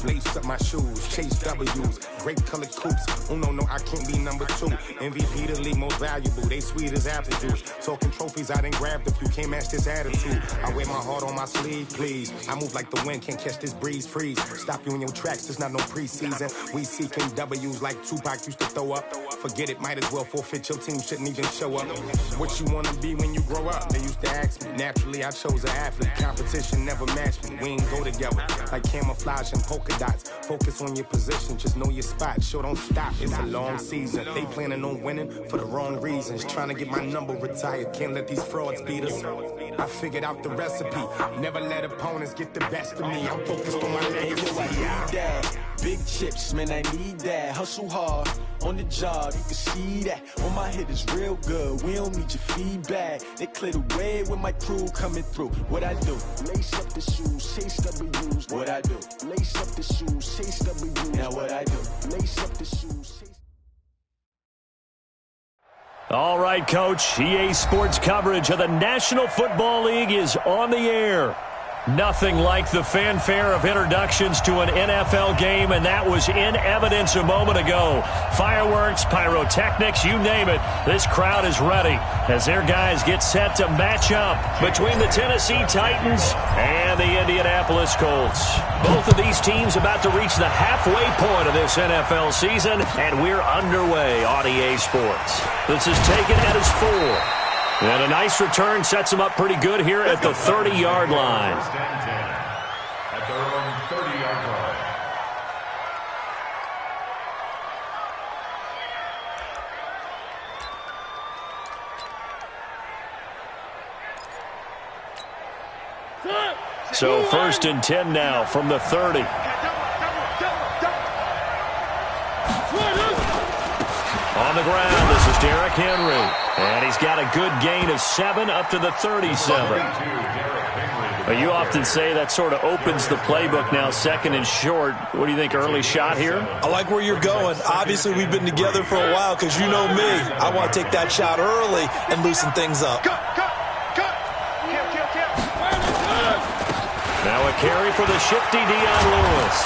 lace up my shoes, chase W's, great colored coops. Oh no, I can't be number 2. MVP the league most valuable, they sweet as apple juice. Talking trophies, I didn't grab the few, can't match this attitude. I wear my heart on my sleeve, please. I move like the wind, can't catch this breeze, freeze. Stop you in your tracks, there's not no preseason. We seeking W's like Tupac used to throw up. Forget it, might as well forfeit, your team shouldn't even show up. What you wanna be when you grow up? They used to ask me. Naturally, I chose an athlete. Competition never matched me. We ain't go together like camouflage and polka dots. Focus on your position, just know your spot. Sure, don't stop, it's a long season. They planning on winning for the wrong reasons. Trying to get my number retired, can't let these frauds beat us. I figured out the recipe. Never let opponents get the best of me. I'm focused on my legacy. Big chips, man, I need that. Hustle hard on the job, you can see that. On my hit is real good, we don't need your feedback. They clear the way with my crew coming through. What I do? Lace up the shoes, chase W's. What I do? Lace up the shoes, chase W's. Now what I do? Lace up the shoes, chase. All right, Coach, EA Sports coverage of the National Football League is on the air. Nothing like the fanfare of introductions to an NFL game, and that was in evidence a moment ago. Fireworks, pyrotechnics, you name it. This crowd is ready as their guys get set to match up between the Tennessee Titans and the Indianapolis Colts. Both of these teams about to reach the halfway point of this NFL season, and we're underway on EA Sports. This is taken at his 4. And a nice return sets them up pretty good here at the 30-yard line. At their own 30-yard line. So 1st and 10 now from the 30. On the ground, this is Derrick Henry. And he's got a good gain of 7 up to the 37. You often say that sort of opens the playbook now, 2nd and short. What do you think, early shot here? I like where you're going. Obviously, we've been together for a while because you know me. I want to take that shot early and loosen things up. Now a carry for the shifty Dion Lewis.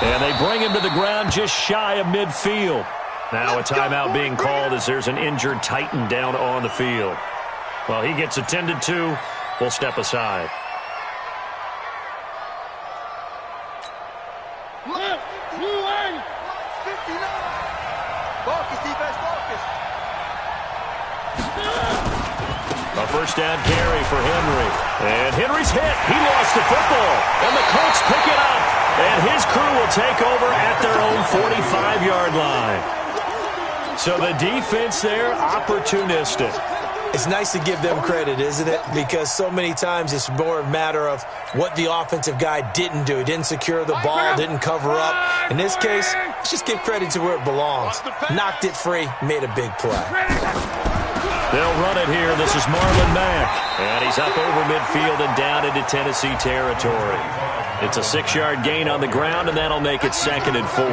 And they bring him to the ground just shy of midfield. Now a timeout being called as there's an injured Titan down on the field. Well, he gets attended to. We'll step aside. A first down carry for Henry. And Henry's hit. He lost the football. And the Colts pick it up. And his crew will take over at their own 45-yard line. So the defense there, opportunistic. It's nice to give them credit, isn't it? Because so many times it's more a matter of what the offensive guy didn't do. He didn't secure the ball, didn't cover up. In this case, let's just give credit to where it belongs. Knocked it free, made a big play. They'll run it here. This is Marlon Mack. And he's up over midfield and down into Tennessee territory. It's a 6-yard gain on the ground, and that'll make it 2nd and 4.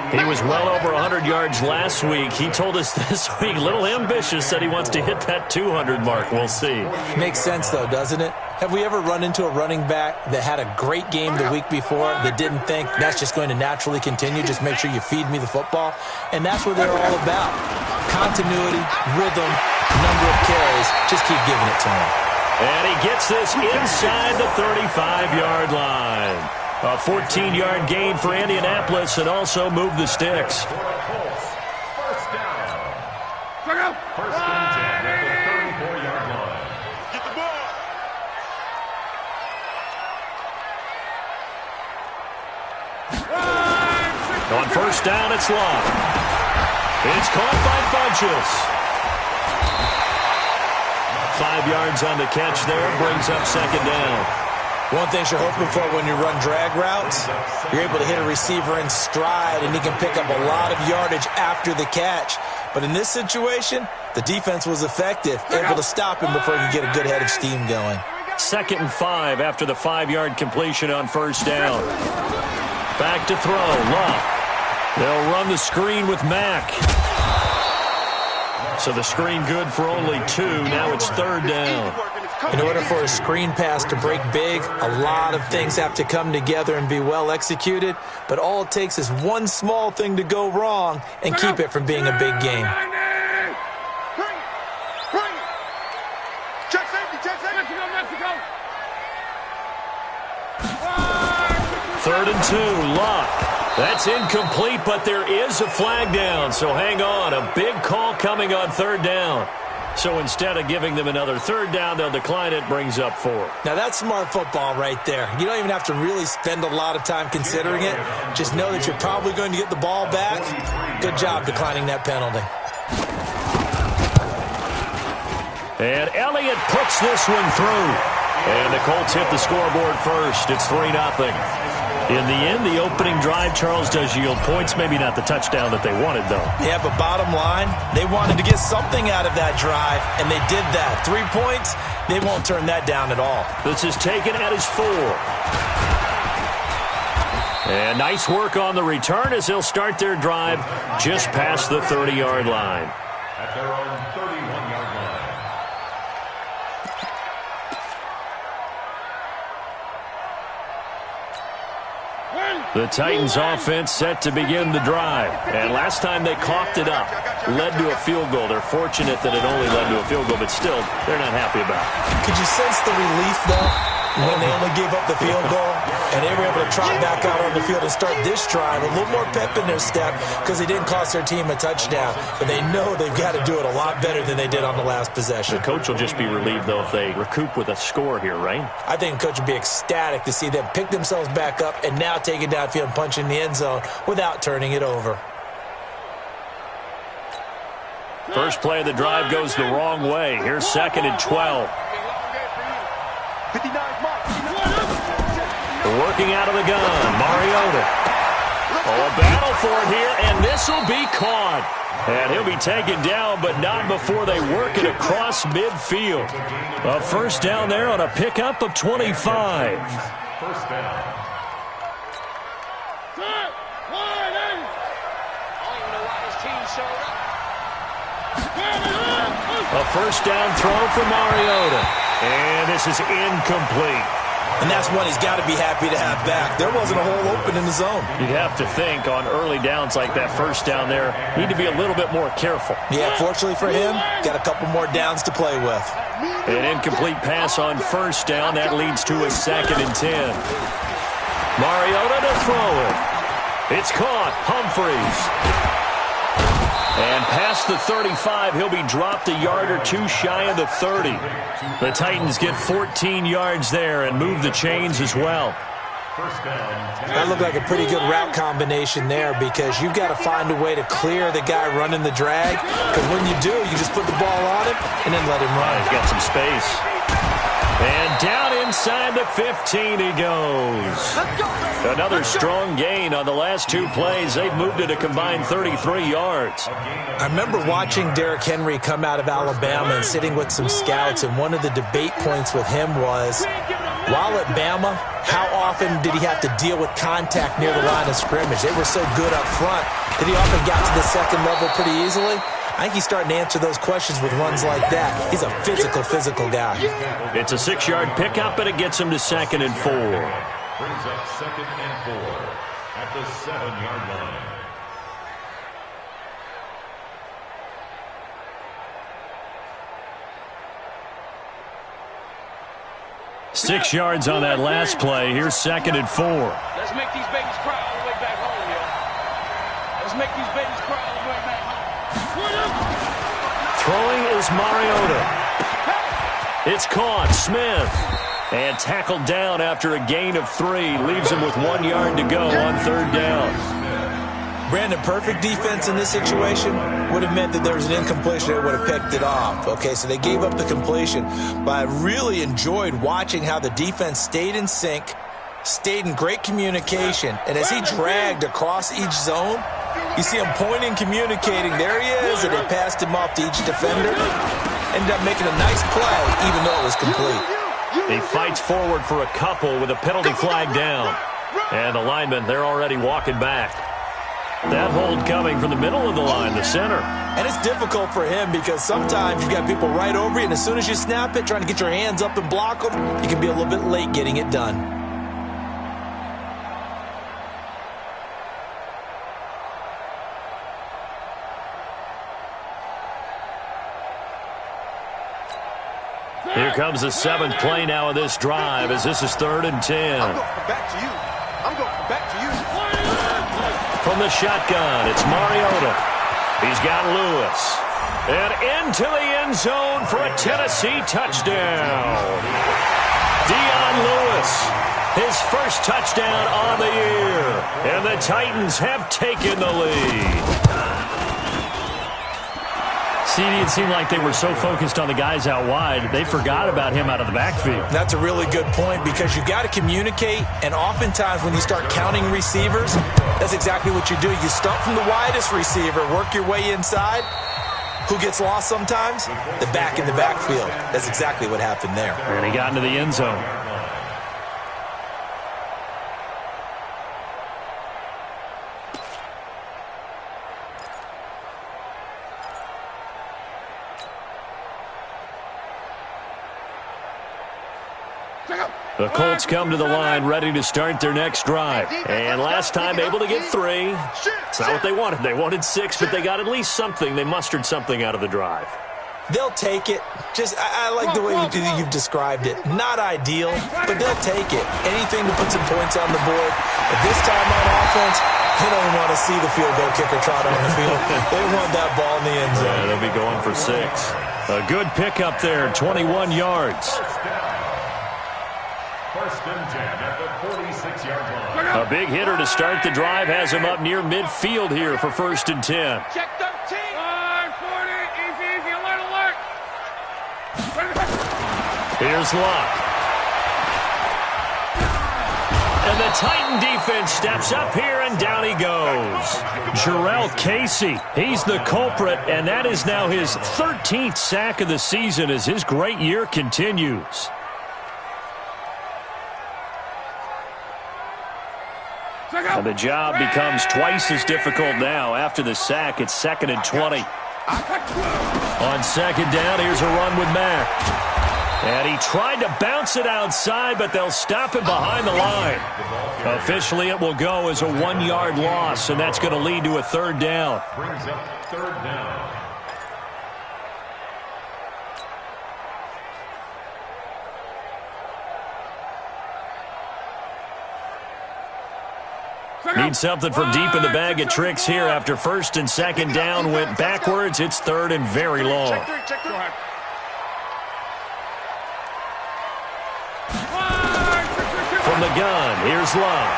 He was well over 100 yards last week. He told us this week, a little ambitious, said he wants to hit that 200 mark. We'll see. Makes sense, though, doesn't it? Have we ever run into a running back that had a great game the week before that didn't think that's just going to naturally continue? Just make sure you feed me the football. And that's what they're all about. Continuity, rhythm, number of carries. Just keep giving it to him. And he gets this inside the 35-yard line. A 14-yard gain for Indianapolis and also move the sticks. First down. First and 10 at the 34-yard line. Get the ball. On first down, it's Love. It's caught by Funchess. 5 yards on the catch there, brings up 2nd down. One thing you're hoping for when you run drag routes, you're able to hit a receiver in stride, and he can pick up a lot of yardage after the catch. But in this situation, the defense was effective, able to stop him before he could get a good head of steam going. 2nd and 5 after the 5-yard completion on first down. Back to throw, Love. They'll run the screen with Mack. So the screen good for only 2. Now it's 3rd down. In order for a screen pass to break big, a lot of things have to come together and be well executed, but all it takes is one small thing to go wrong and keep it from being a big game. Third and 2, Luck. That's incomplete, but there is a flag down, so hang on. A big call coming on third down. So instead of giving them another third down, they'll decline it, brings up 4. Now that's smart football right there. You don't even have to really spend a lot of time considering it. Just know that you're probably going to get the ball back. Good job declining that penalty. And Elliott puts this one through. And the Colts hit the scoreboard first. It's 3-0. In the end, the opening drive, Charles, does yield points. Maybe not the touchdown that they wanted, though. Yeah, but bottom line, they wanted to get something out of that drive, and they did that. 3 points, they won't turn that down at all. This is taken at his 4. And nice work on the return as they'll start their drive just past the 30-yard line. At their own 31-yard line. The Titans offense set to begin the drive. And last time they coughed it up, led to a field goal. They're fortunate that it only led to a field goal, but still, they're not happy about it. Could you sense the relief, though, when they only gave up the field goal and they were able to trot back out on the field and start this drive? A little more pep in their step because they didn't cost their team a touchdown. But they know they've got to do it a lot better than they did on the last possession. The coach will just be relieved, though, if they recoup with a score here, right? I think the coach would be ecstatic to see them pick themselves back up and now take it downfield and punch in the end zone without turning it over. First play of the drive goes the wrong way. Here's 2nd and 12. Working out of the gun, Mariota. Oh, a battle for it here, and this will be caught. And he'll be taken down, but not before they work it across midfield. A first down there on a pickup of 25. First down. A first down throw for Mariota. And this is incomplete. And that's one he's got to be happy to have back. There wasn't a hole open in the zone. You'd have to think on early downs like that first down there, need to be a little bit more careful. Yeah, fortunately for him, got a couple more downs to play with. An incomplete pass on first down. That leads to a 2nd and 10. Mariota to throw it. It's caught. Humphreys. And past the 35, he'll be dropped a yard or two shy of the 30. The Titans get 14 yards there and move the chains as well. That looked like a pretty good route combination there because you've got to find a way to clear the guy running the drag. Because when you do, you just put the ball on him and then let him run. He's got some space. And down inside the 15 he goes. Another strong gain on the last 2 plays. They've moved it a combined 33 yards. I remember watching Derrick Henry come out of Alabama and sitting with some scouts, and one of the debate points with him was, while at Bama, how often did he have to deal with contact near the line of scrimmage? They were so good up front that he often got to the second level pretty easily. I think he's starting to answer those questions with runs like that. He's a physical guy. It's a 6-yard pickup, and it gets him to 2nd and 4. Brings up 2nd and 4 at the 7-yard line. Six yards on that last play. Here's 2nd and 4. Let's make these babies cry all the way back home, yo. Let's make these babies cry all the way back home. Throwing is Mariota. It's caught. Smith. And tackled down after a gain of 3. Leaves him with 1 yard to go on 3rd down. Brandon, perfect defense in this situation would have meant that there was an incompletion that would have picked it off. Okay, so they gave up the completion. But I really enjoyed watching how the defense stayed in sync, stayed in great communication. And as he dragged across each zone, you see him pointing, communicating. There he is, and they passed him off to each defender. Ended up making a nice play, even though it was complete. He fights forward for a couple with a penalty flag down. And the linemen, they're already walking back. That hold coming from the middle of the line, the center. And it's difficult for him because sometimes you've got people right over you, and as soon as you snap it, trying to get your hands up and block them, you can be a little bit late getting it done. Here comes the 7th play now of this drive as this is 3rd and 10. I'm going back to you. I'm going back to you. From the shotgun, it's Mariota. He's got Lewis. And into the end zone for a Tennessee touchdown. Dion Lewis, his first touchdown on the year. And the Titans have taken the lead. It seemed like they were so focused on the guys out wide, they forgot about him out of the backfield. That's a really good point because you've got to communicate, and oftentimes when you start counting receivers, that's exactly what you do. You start from the widest receiver, work your way inside. Who gets lost sometimes? The back in the backfield. That's exactly what happened there. And he got into the end zone. The Colts come to the line ready to start their next drive. And last time able to get 3. It's not what they wanted. They wanted 6, but they got at least something. They mustered something out of the drive. They'll take it. I like the way you've described it. Not ideal, but they'll take it. Anything to put some points on the board. But this time on offense, they don't want to see the field goal kicker trot on the field. They want that ball in the end zone. Yeah, they'll be going for 6. A good pickup there, 21 yards. First and 10 at the 46-yard line. A big hitter to start the drive has him up near midfield here for 1st and 10. Check 13. 40. Easy, alert. Here's Luck. And the Titan defense steps up here, and down he goes. Jarrell Casey, he's the culprit, and that is now his 13th sack of the season as his great year continues. And the job becomes twice as difficult now. After the sack, it's 2nd and 20. On 2nd down, here's a run with Mack. And he tried to bounce it outside, but they'll stop him behind the line. Officially, it will go as a 1-yard loss, and that's going to lead to a 3rd down. Brings up 3rd down. Need something from deep in the bag of tricks here after 1st and 2nd down went backwards. It's 3rd and very long. From the gun, here's Love.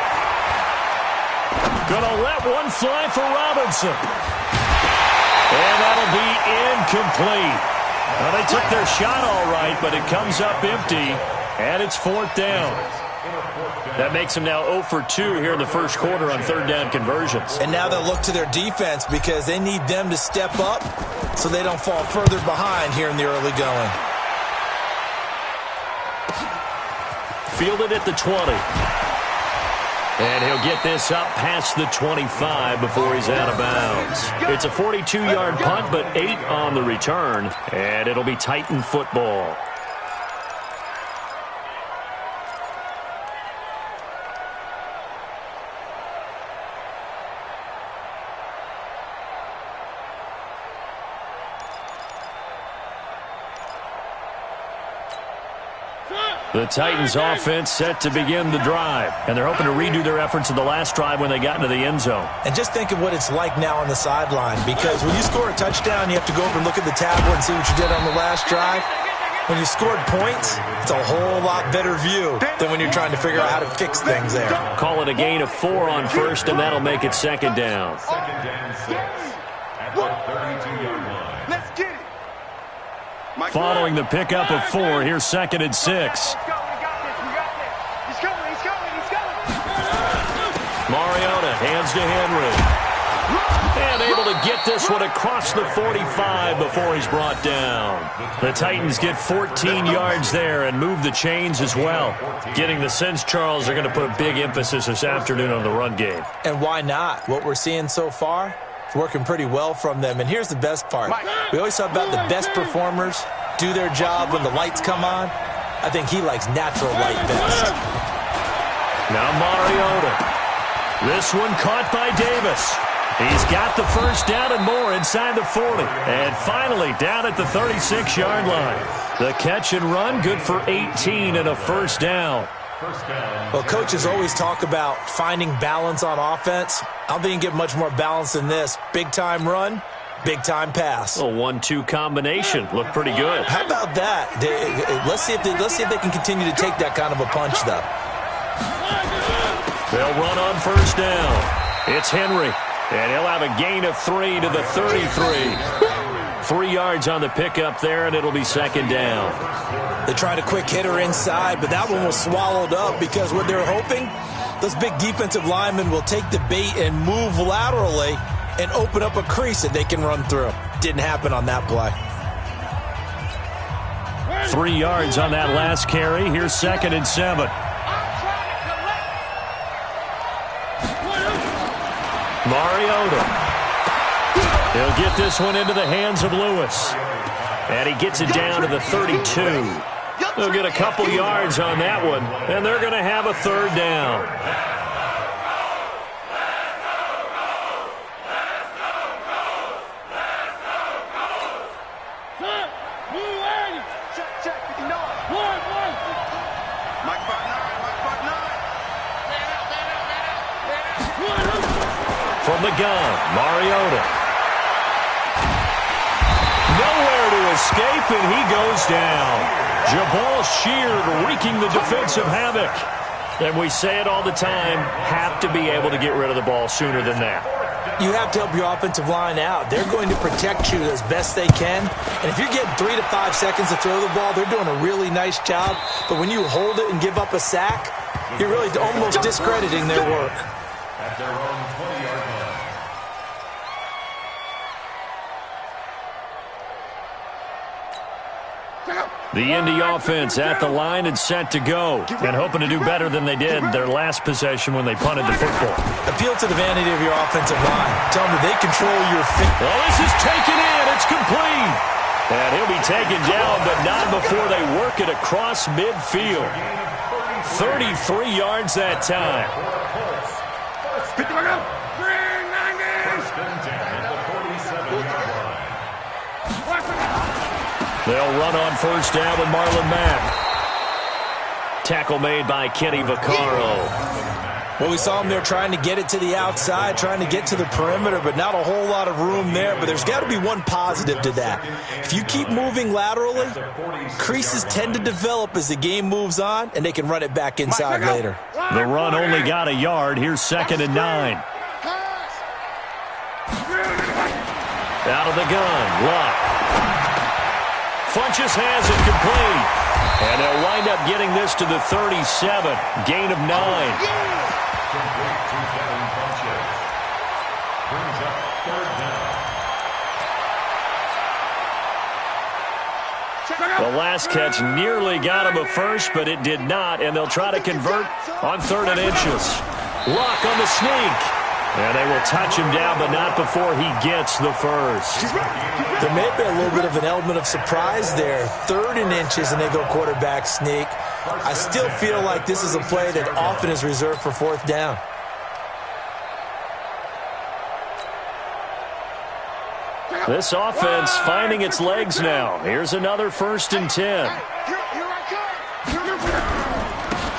Gonna let one fly for Robinson. And that'll be incomplete. Well, they took their shot all right, but it comes up empty, and it's 4th down. That makes them now 0 for 2 here in the first quarter on 3rd down conversions. And now they'll look to their defense because they need them to step up so they don't fall further behind here in the early going. Fielded at the 20. And he'll get this up past the 25 before he's out of bounds. It's a 42-yard punt, but 8 on the return, and it'll be Titan football. The Titans offense set to begin the drive, and they're hoping to redo their efforts in the last drive when they got into the end zone. And just think of what it's like now on the sideline, because when you score a touchdown, you have to go over and look at the tablet and see what you did on the last drive. When you scored points, it's a whole lot better view than when you're trying to figure out how to fix things there. Call it a gain of 4 on 1st, and that'll make it 2nd down. 2nd and 6 at the 32-yard line. Let's get it. Following the pickup of 4, here's 2nd and 6. He's coming. Mariota hands to Henry. And able to get get this one across the 45 before he's brought down. The Titans get 14 yards there and move the chains as well. Getting the sense, Charles, they're going to put a big emphasis this afternoon on the run game. And why not? What we're seeing so far, it's working pretty well from them. And here's the best part. We always talk about the best performers do their job when the lights come on. I think he likes natural light best. Now Mariota. This one caught by Davis. He's got the first down and more inside the 40. And finally down at the 36-yard line. The catch and run, good for 18 and a first down. Well, coaches always talk about finding balance on offense. I don't think you can get much more balance than this. Big-time run, big-time pass. A 1-2 combination. Looked pretty good. How about that? Let's see if they can continue to take that kind of a punch, though. They'll run on first down. It's Henry. And he'll have a gain of 3 to the 33. 3 yards on the pickup there, and it'll be second down. They tried a quick hitter inside, but that one was swallowed up because what they're hoping, those big defensive linemen will take the bait and move laterally and open up a crease that they can run through. Didn't happen on that play. 3 yards on that last carry. Here's second and 7. Mariota. He'll get this one into the hands of Lewis. And he gets it down to the 32. They'll get a couple yards on that one, and they're going to have a third down. From the gun, Mariota. Nowhere to escape, and he goes down. Jabal Sheard wreaking the defensive havoc. And we say it all the time, have to be able to get rid of the ball sooner than that. You have to help your offensive line out. They're going to protect you as best they can. And if you're getting 3 to 5 seconds to throw the ball, they're doing a really nice job. But when you hold it and give up a sack, you're really almost discrediting their work. At their own 20-yard line. The Indy offense at the line and set to go. And hoping to do better than they did their last possession when they punted the football. Appeal to the vanity of your offensive line. Tell them that they control your feet. Well, this is taken in. It's complete. And he'll be taken down, but not before they work it across midfield. 33 yards that time. First and 10 at the 47-yard line. They'll run on first down with Marlon Mack. Tackle made by Kenny Vaccaro. Well, we saw him there trying to get it to the outside, trying to get to the perimeter, but not a whole lot of room there. But there's got to be one positive to that. If you keep moving laterally, creases tend to develop as the game moves on, and they can run it back inside later. The run only got a yard. Here's second and 9. Out of the gun, Luck. Funches has it complete. And they'll wind up getting this to the 37. Gain of 9. Complete to Devin Funches. Brings up third down. The last catch nearly got him a first, but it did not, and they'll try to convert on 3rd and inches. Luck on the sneak. And they will touch him down, but not before he gets the first. There may be a little bit of an element of surprise there. 3rd and inches, and they go quarterback sneak. I still feel like this is a play that often is reserved for 4th down. This offense finding its legs now. Here's another 1st and 10.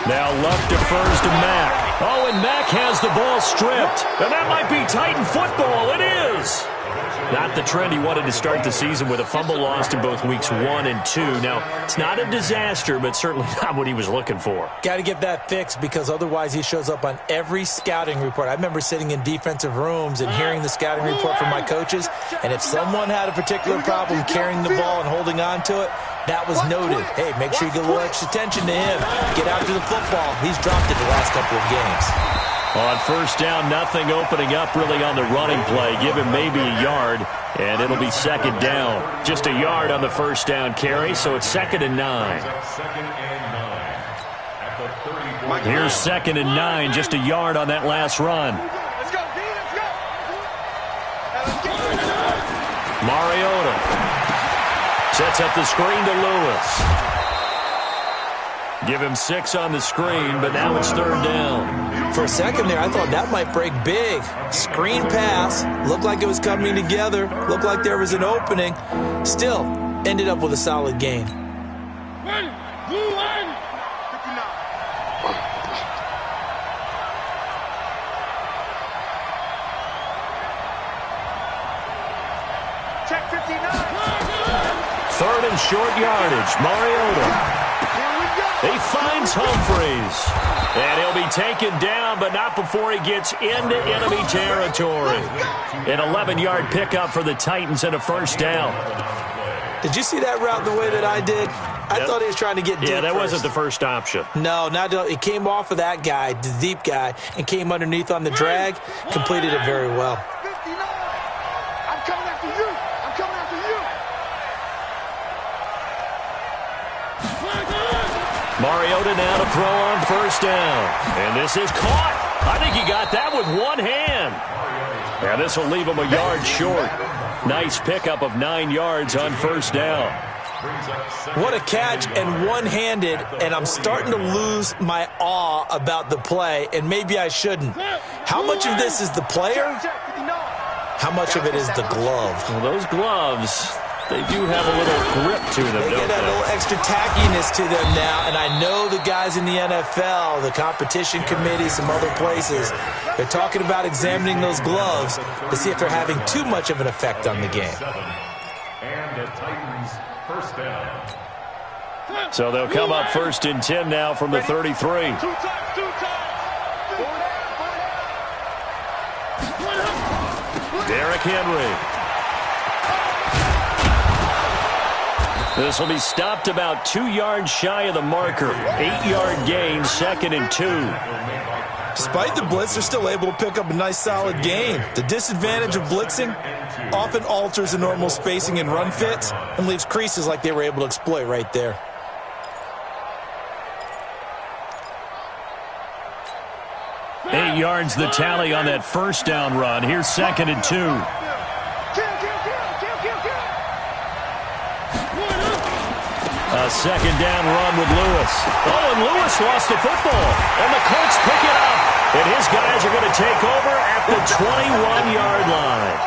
Now Luck defers to Mack. Oh, and Mack has the ball stripped. And that might be Titan football. It is. Not the trend he wanted to start the season with, a fumble lost in both weeks 1 and 2. Now, it's not a disaster, but certainly not what he was looking for. Got to get that fixed because otherwise he shows up on every scouting report. I remember sitting in defensive rooms and hearing the scouting report from my coaches, and if someone had a particular problem carrying the ball and holding on to it, that was noted. Hey, make sure you get a little extra attention to him. Get after the football. He's dropped it the last couple of games. On first down, nothing opening up really on the running play. Give him maybe a yard, and it'll be second down. Just a yard on the first down carry, so it's 2nd and 9. Here's 2nd and 9, just a yard on that last run. Let's go, D, let's go. Mariota sets up the screen to Lewis. Give him 6 on the screen, but now it's 3rd down. For a second there, I thought that might break big. Screen pass. Looked like it was coming together. Looked like there was an opening. Still, ended up with a solid gain. Check 59. 3rd and short yardage. Mariota. He finds Humphreys. And he'll be taken down, but not before he gets into enemy territory. An 11-yard pickup for the Titans and a first down. Did you see that route the way that I did? I thought he was trying to get deep. Yeah, that first. wasn't the first option. No, it came off of that guy, the deep guy, and came underneath on the drag. Completed it very well. 59. I'm coming after you. I'm coming after you. Mariota now to throw on first down. And this is caught. I think he got that with one hand. And this will leave him a yard short. Nice pickup of 9 yards on first down. What a catch, and one-handed, and I'm starting to lose my awe about the play, and maybe I shouldn't. How much of this is the player? How much of it is the glove? Well, those gloves, they do have a little grip to them, They don't get a they? little extra tackiness to them now, and I know the guys in the NFL, the competition committee, some other places, they're talking about examining those gloves to see if they're having too much of an effect on the game. And the Titans first down. So they'll come up 1st and 10 now from the 33. 2 times. Derrick Henry. This will be stopped about 2 yards shy of the marker. 8-yard gain, 2nd and 2. Despite the blitz, they're still able to pick up a nice solid gain. The disadvantage of blitzing often alters the normal spacing and run fits and leaves creases like they were able to exploit right there. Eight yards the tally on that first down run. Here's 2nd and 2. A second down run with Lewis. Oh, and Lewis lost the football. And the Colts pick it up. And his guys are going to take over at the 21-yard line.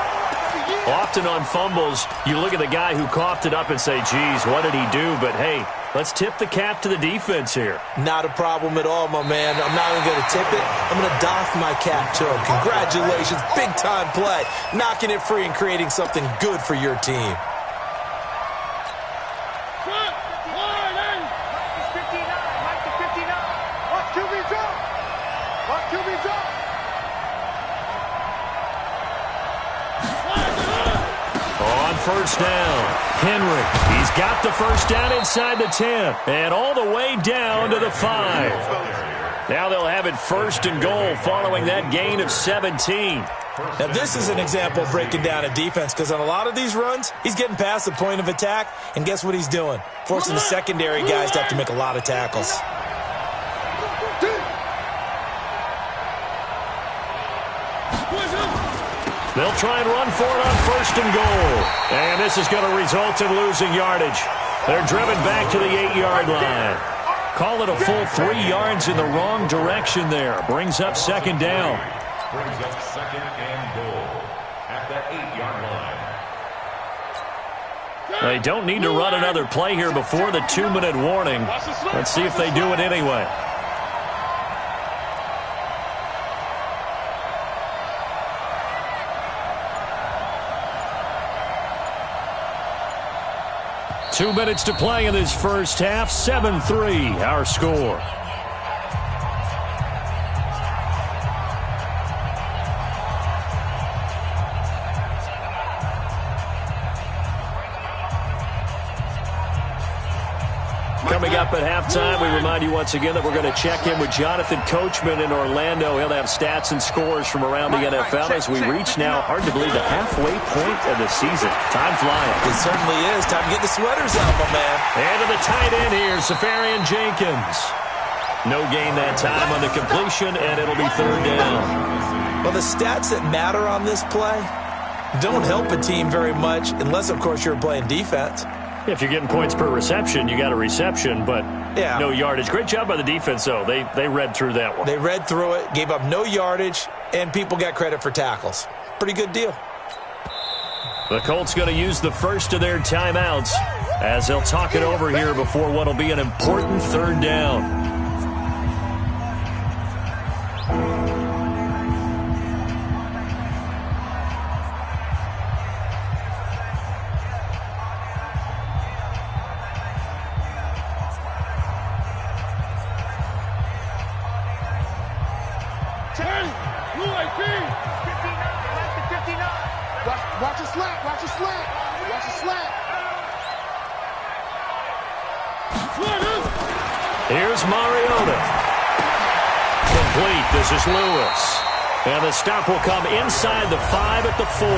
Often on fumbles, you look at the guy who coughed it up and say, geez, what did he do? But, hey, let's tip the cap to the defense here. Not a problem at all, my man. I'm not even going to tip it. I'm going to doff my cap to him. Congratulations. Big-time play. Knocking it free and creating something good for your team. First down. Henry, he's got the first down inside the 10 and all the way down to the 5. Now they'll have it 1st and goal following that gain of 17. Now this is an example of breaking down a defense because on a lot of these runs, he's getting past the point of attack, and guess what he's doing? Forcing the secondary guys to have to make a lot of tackles. They'll try and run for it on 1st and goal. And this is going to result in losing yardage. They're driven back to the 8-yard line. Call it a full 3 yards in the wrong direction there. Brings up 2nd down. Brings up 2nd and goal at that 8-yard line. They don't need to run another play here before the 2-minute warning. Let's see if they do it anyway. Two minutes to play in this first half. 7-3, our score. Coming up at halftime, we remind you once again that we're going to check in with Jonathan Coachman in Orlando. He'll have stats and scores from around the NFL as we reach now, hard to believe, the halfway point of the season. Time flying. It certainly is. Time to get the sweaters out, my man. And to the tight end here, Safarian Jenkins. No gain that time on the completion, and it'll be third down. Well, the stats that matter on this play don't help a team very much unless, of course, you're playing defense. If you're getting points per reception, you got a reception, but no yardage. Great job by the defense, though. They read through that one. They read through it, gave up no yardage, and people got credit for tackles. Pretty good deal. The Colts going to use the first of their timeouts as they'll talk it over here before what will be an important third down. Watch a slant. Watch a slant. Watch a slant. Here's Mariota. Complete. This is Lewis. And the stop will come inside the 5 at the 4.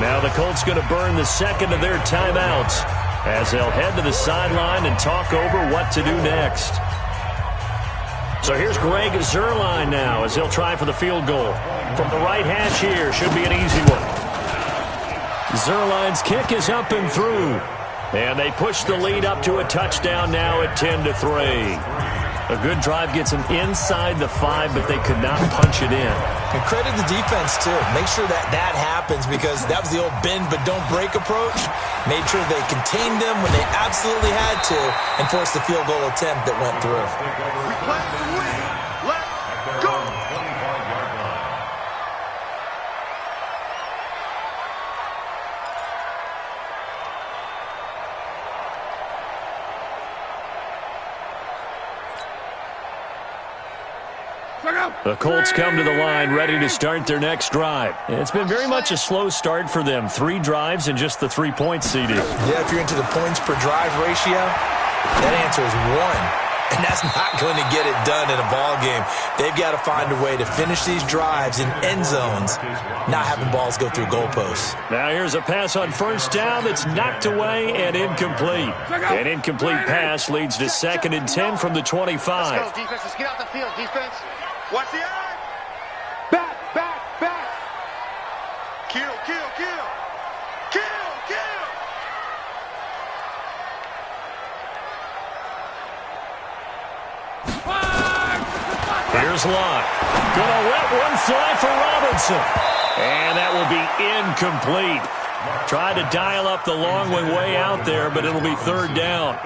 Now the Colts going to burn the second of their timeouts as they'll head to the sideline and talk over what to do next. So here's Greg Zuerlein now as he'll try for the field goal. From the right hash here, should be an easy one. Zuerlein's kick is up and through. And they push the lead up to a touchdown now at 10-3. A good drive gets them inside the 5, but they could not punch it in. And credit the defense, too. Make sure that happens because that was the old bend but don't break approach. Made sure they contained them when they absolutely had to and forced the field goal attempt that went through. Let's go. The Colts come to the line ready to start their next drive. It's been very much a slow start for them. 3 drives and just the 3 points, CD. Yeah, if you're into the points per drive ratio, that answer is 1. And that's not going to get it done in a ball game. They've got to find a way to finish these drives in end zones, not having balls go through goalposts. Now here's a pass on first down that's knocked away and incomplete. An incomplete pass leads to 2nd and 10 from the 25. Let's go, defense. Let's get out the field, defense. Watch the eye. Back. Kill. Here's Locke. Gonna let one fly for Robinson. And that will be incomplete. Tried to dial up the long one way out there, but it'll be third down.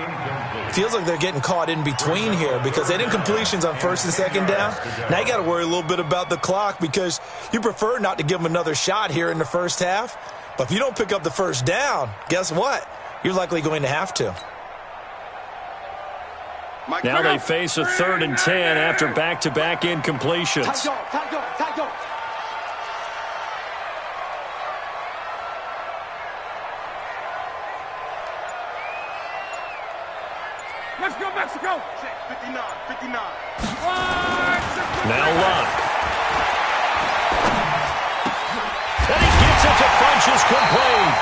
Feels like they're getting caught in between here because they did incompletions on first and second down. Now you got to worry a little bit about the clock because you prefer not to give them another shot here in the first half. But if you don't pick up the first down, guess what? You're likely going to have to. Now they face a 3rd and 10 after back-to-back incompletions. Tight go. Let's go, Mexico. 59. Now Locke. And he gets it to Funchess complete.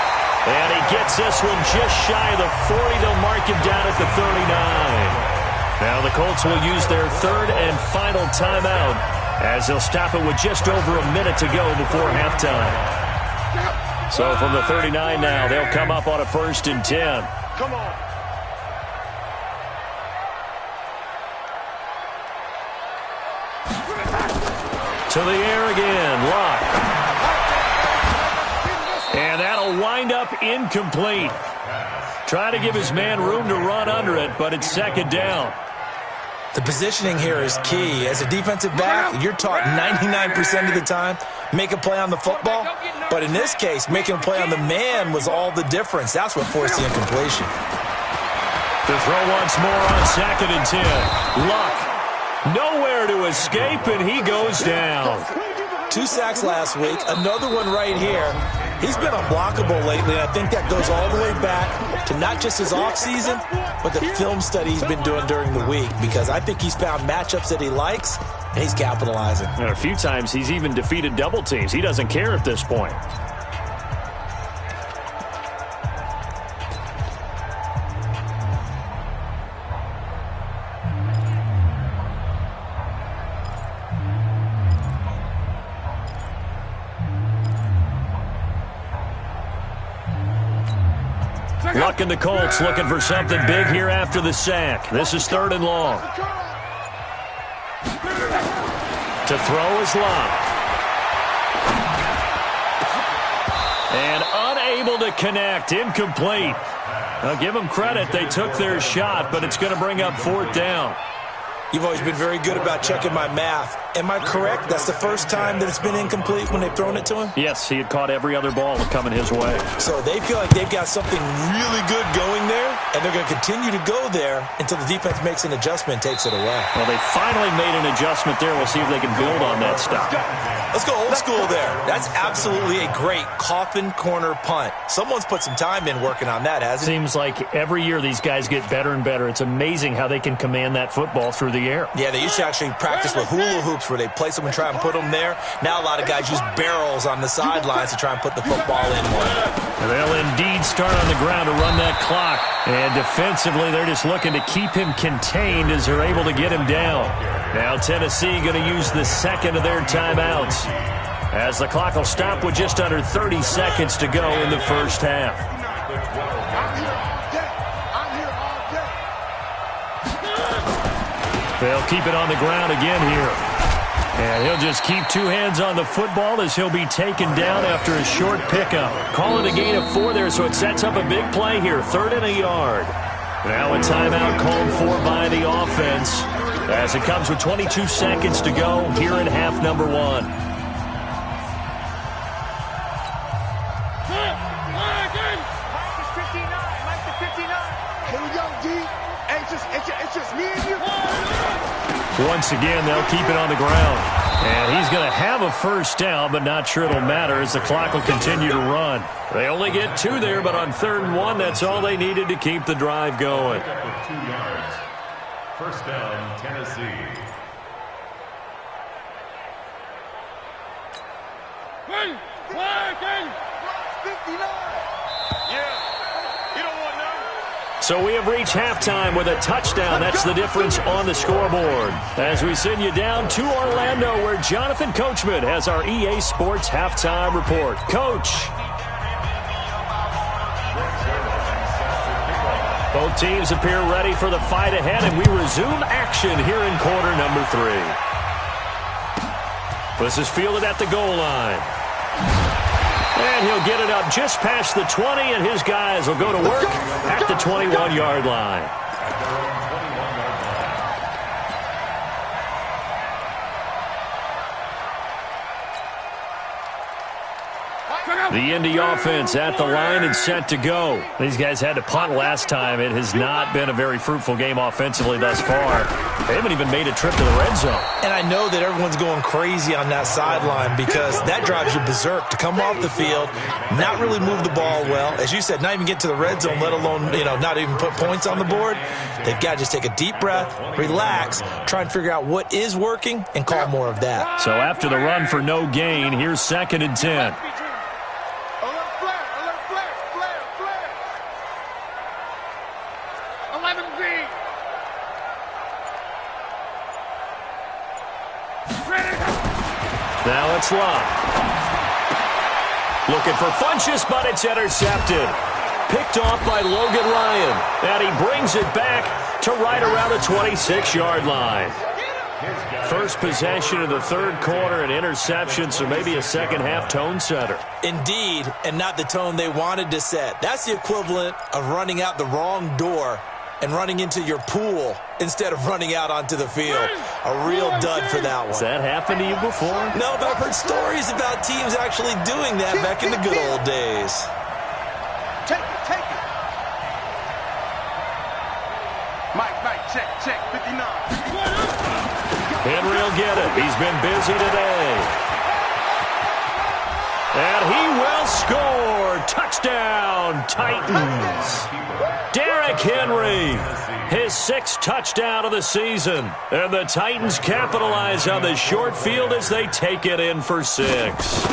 And he gets this one just shy of the 40. They'll mark him down at the 39. Now the Colts will use their 3rd and final timeout as they'll stop it with just over a minute to go before halftime. So from the 39 now, they'll come up on a 1st and 10. Come on. To the air again, Locke. And that'll wind up incomplete. Try to give his man room to run under it, but it's 2nd down. The positioning here is key. As a defensive back, you're taught 99% of the time, make a play on the football. But in this case, making a play on the man was all the difference. That's what forced the incompletion. To throw once more on 2nd and 10. Luck. Nowhere to escape, and he goes down. 2 sacks last week, another one right here. He's been unblockable lately, and I think that goes all the way back to not just his offseason, but the film study he's been doing during the week, because I think he's found matchups that he likes, and he's capitalizing. And a few times he's even defeated double teams. He doesn't care at this point. Luck and the Colts looking for something big here after the sack. This is 3rd and long. To throw is Luck. And unable to connect. Incomplete. I'll give them credit. They took their shot, but it's going to bring up 4th down. You've always been very good about checking my math. Am I correct? That's the first time that it's been incomplete when they've thrown it to him? Yes, he had caught every other ball coming his way. So they feel like they've got something really good going there, and they're going to continue to go there until the defense makes an adjustment and takes it away. Well, they finally made an adjustment there. We'll see if they can build on that stuff. Let's go old school there. That's absolutely a great coffin corner punt. Someone's put some time in working on that, hasn't it? Seems like every year these guys get better and better. It's amazing how they can command that football through the air. Yeah, they used to actually practice with hula hoops where they place them and try and put them there. Now a lot of guys use barrels on the sidelines to try and put the football in one. They'll indeed start on the ground to run that clock. And defensively, they're just looking to keep him contained as they're able to get him down. Now Tennessee going to use the second of their timeouts, as the clock will stop with just under 30 seconds to go in the first half. They'll keep it on the ground again here. And he'll just keep 2 hands on the football as he'll be taken down after a short pickup. Call it a gain of 4 there, so it sets up a big play here. 3rd and a yard. Now a timeout called for by the offense, as it comes with 22 seconds to go here in half number 1. Once again, they'll keep it on the ground. And he's going to have a first down, but not sure it'll matter as the clock will continue to run. They only get 2 there, but on 3rd and 1, that's all they needed to keep the drive going. 2 yards. First down, Tennessee. So we have reached halftime with a touchdown. That's the difference on the scoreboard. As we send you down to Orlando, where Jonathan Coachman has our EA Sports halftime report. Coach. Both teams appear ready for the fight ahead, and we resume action here in quarter number 3. This is fielded at the goal line. And he'll get it up just past the 20, and his guys will go to work at the 21-yard line. The Indy offense at the line and set to go. These guys had to punt last time. It has not been a very fruitful game offensively thus far. They haven't even made a trip to the red zone. And I know that everyone's going crazy on that sideline because that drives you berserk to come off the field, not really move the ball well. As you said, not even get to the red zone, let alone, not even put points on the board. They've got to just take a deep breath, relax, try and figure out what is working, and call more of that. So after the run for no gain, here's 2nd and 10. Now it's Love. Looking for Funchess, but it's intercepted. Picked off by Logan Ryan. And he brings it back to right around the 26-yard line. First possession of the 3rd quarter, an interception, so maybe a second-half tone setter. Indeed, and not the tone they wanted to set. That's the equivalent of running out the wrong door and running into your pool instead of running out onto the field. A real dud for that one. Has that happened to you before? No, but I've heard stories about teams actually doing that back in the good old days. Take it. Mike, check, 59. Henry will get it. He's been busy today. will score. Touchdown, Titans. Derrick Henry, his 6th touchdown of the season. And the Titans capitalize on the short field as they take it in for 6.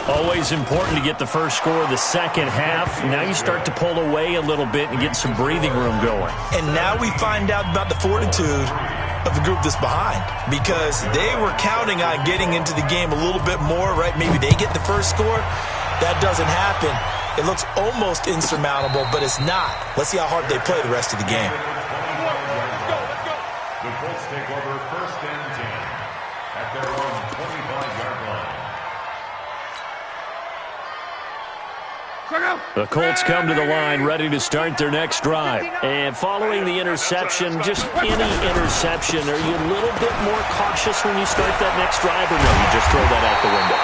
Always important to get the first score of the second half. Now you start to pull away a little bit and get some breathing room going. And now we find out about the fortitude of the group that's behind, because they were counting on getting into the game a little bit more, right? Maybe they get the first score. That doesn't happen. It looks almost insurmountable, but it's not. Let's see how hard they play the rest of the game. The Colts take over 1st and 10 at their own 25-yard line. The Colts come to the line ready to start their next drive. And following the interception, just any interception, are you a little bit more cautious when you start that next drive, or no, you just throw that out the window?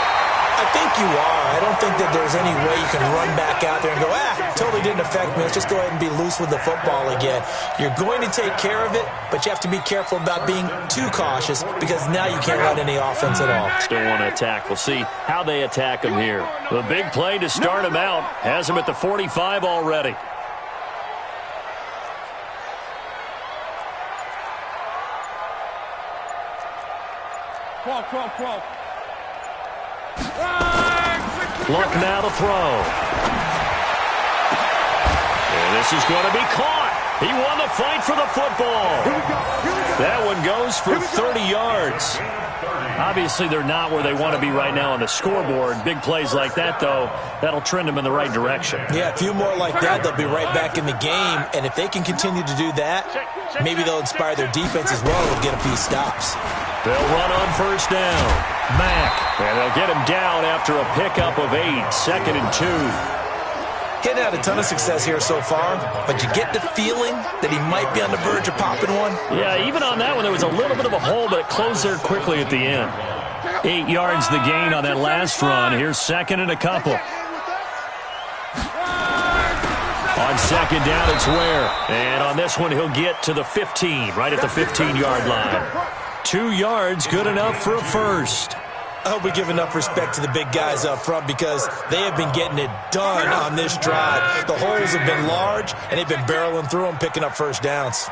I think you are. I don't think that there's any way you can run back out there and go, totally didn't affect me. Let's just go ahead and be loose with the football again. You're going to take care of it, but you have to be careful about being too cautious, because now you can't run any offense at all. Still want to attack. We'll see how they attack him here. The big play to start him out has him at the 45 already. Luck now to throw. And this is going to be caught. He won the fight for the football. That one goes for 30 yards. Obviously, they're not where they want to be right now on the scoreboard. Big plays like that, though, that'll trend them in the right direction. Yeah, a few more like that, they'll be right back in the game. And if they can continue to do that, maybe they'll inspire their defense as well and get a few stops. They'll run on first down. Mack, and they'll get him down after a pickup of 8, 2nd and 2. He's had a ton of success here so far, but you get the feeling that he might be on the verge of popping one. Yeah, even on that one, there was a little bit of a hole, but it closed there quickly at the end. 8 yards the gain on that last run. Here's 2nd and a couple. On 2nd down, it's Ware. And on this one, he'll get to the 15, right at the 15-yard line. 2 yards, good enough for a first. I hope we give enough respect to the big guys up front, because they have been getting it done on this drive. The holes have been large, and they've been barreling through them, picking up first downs.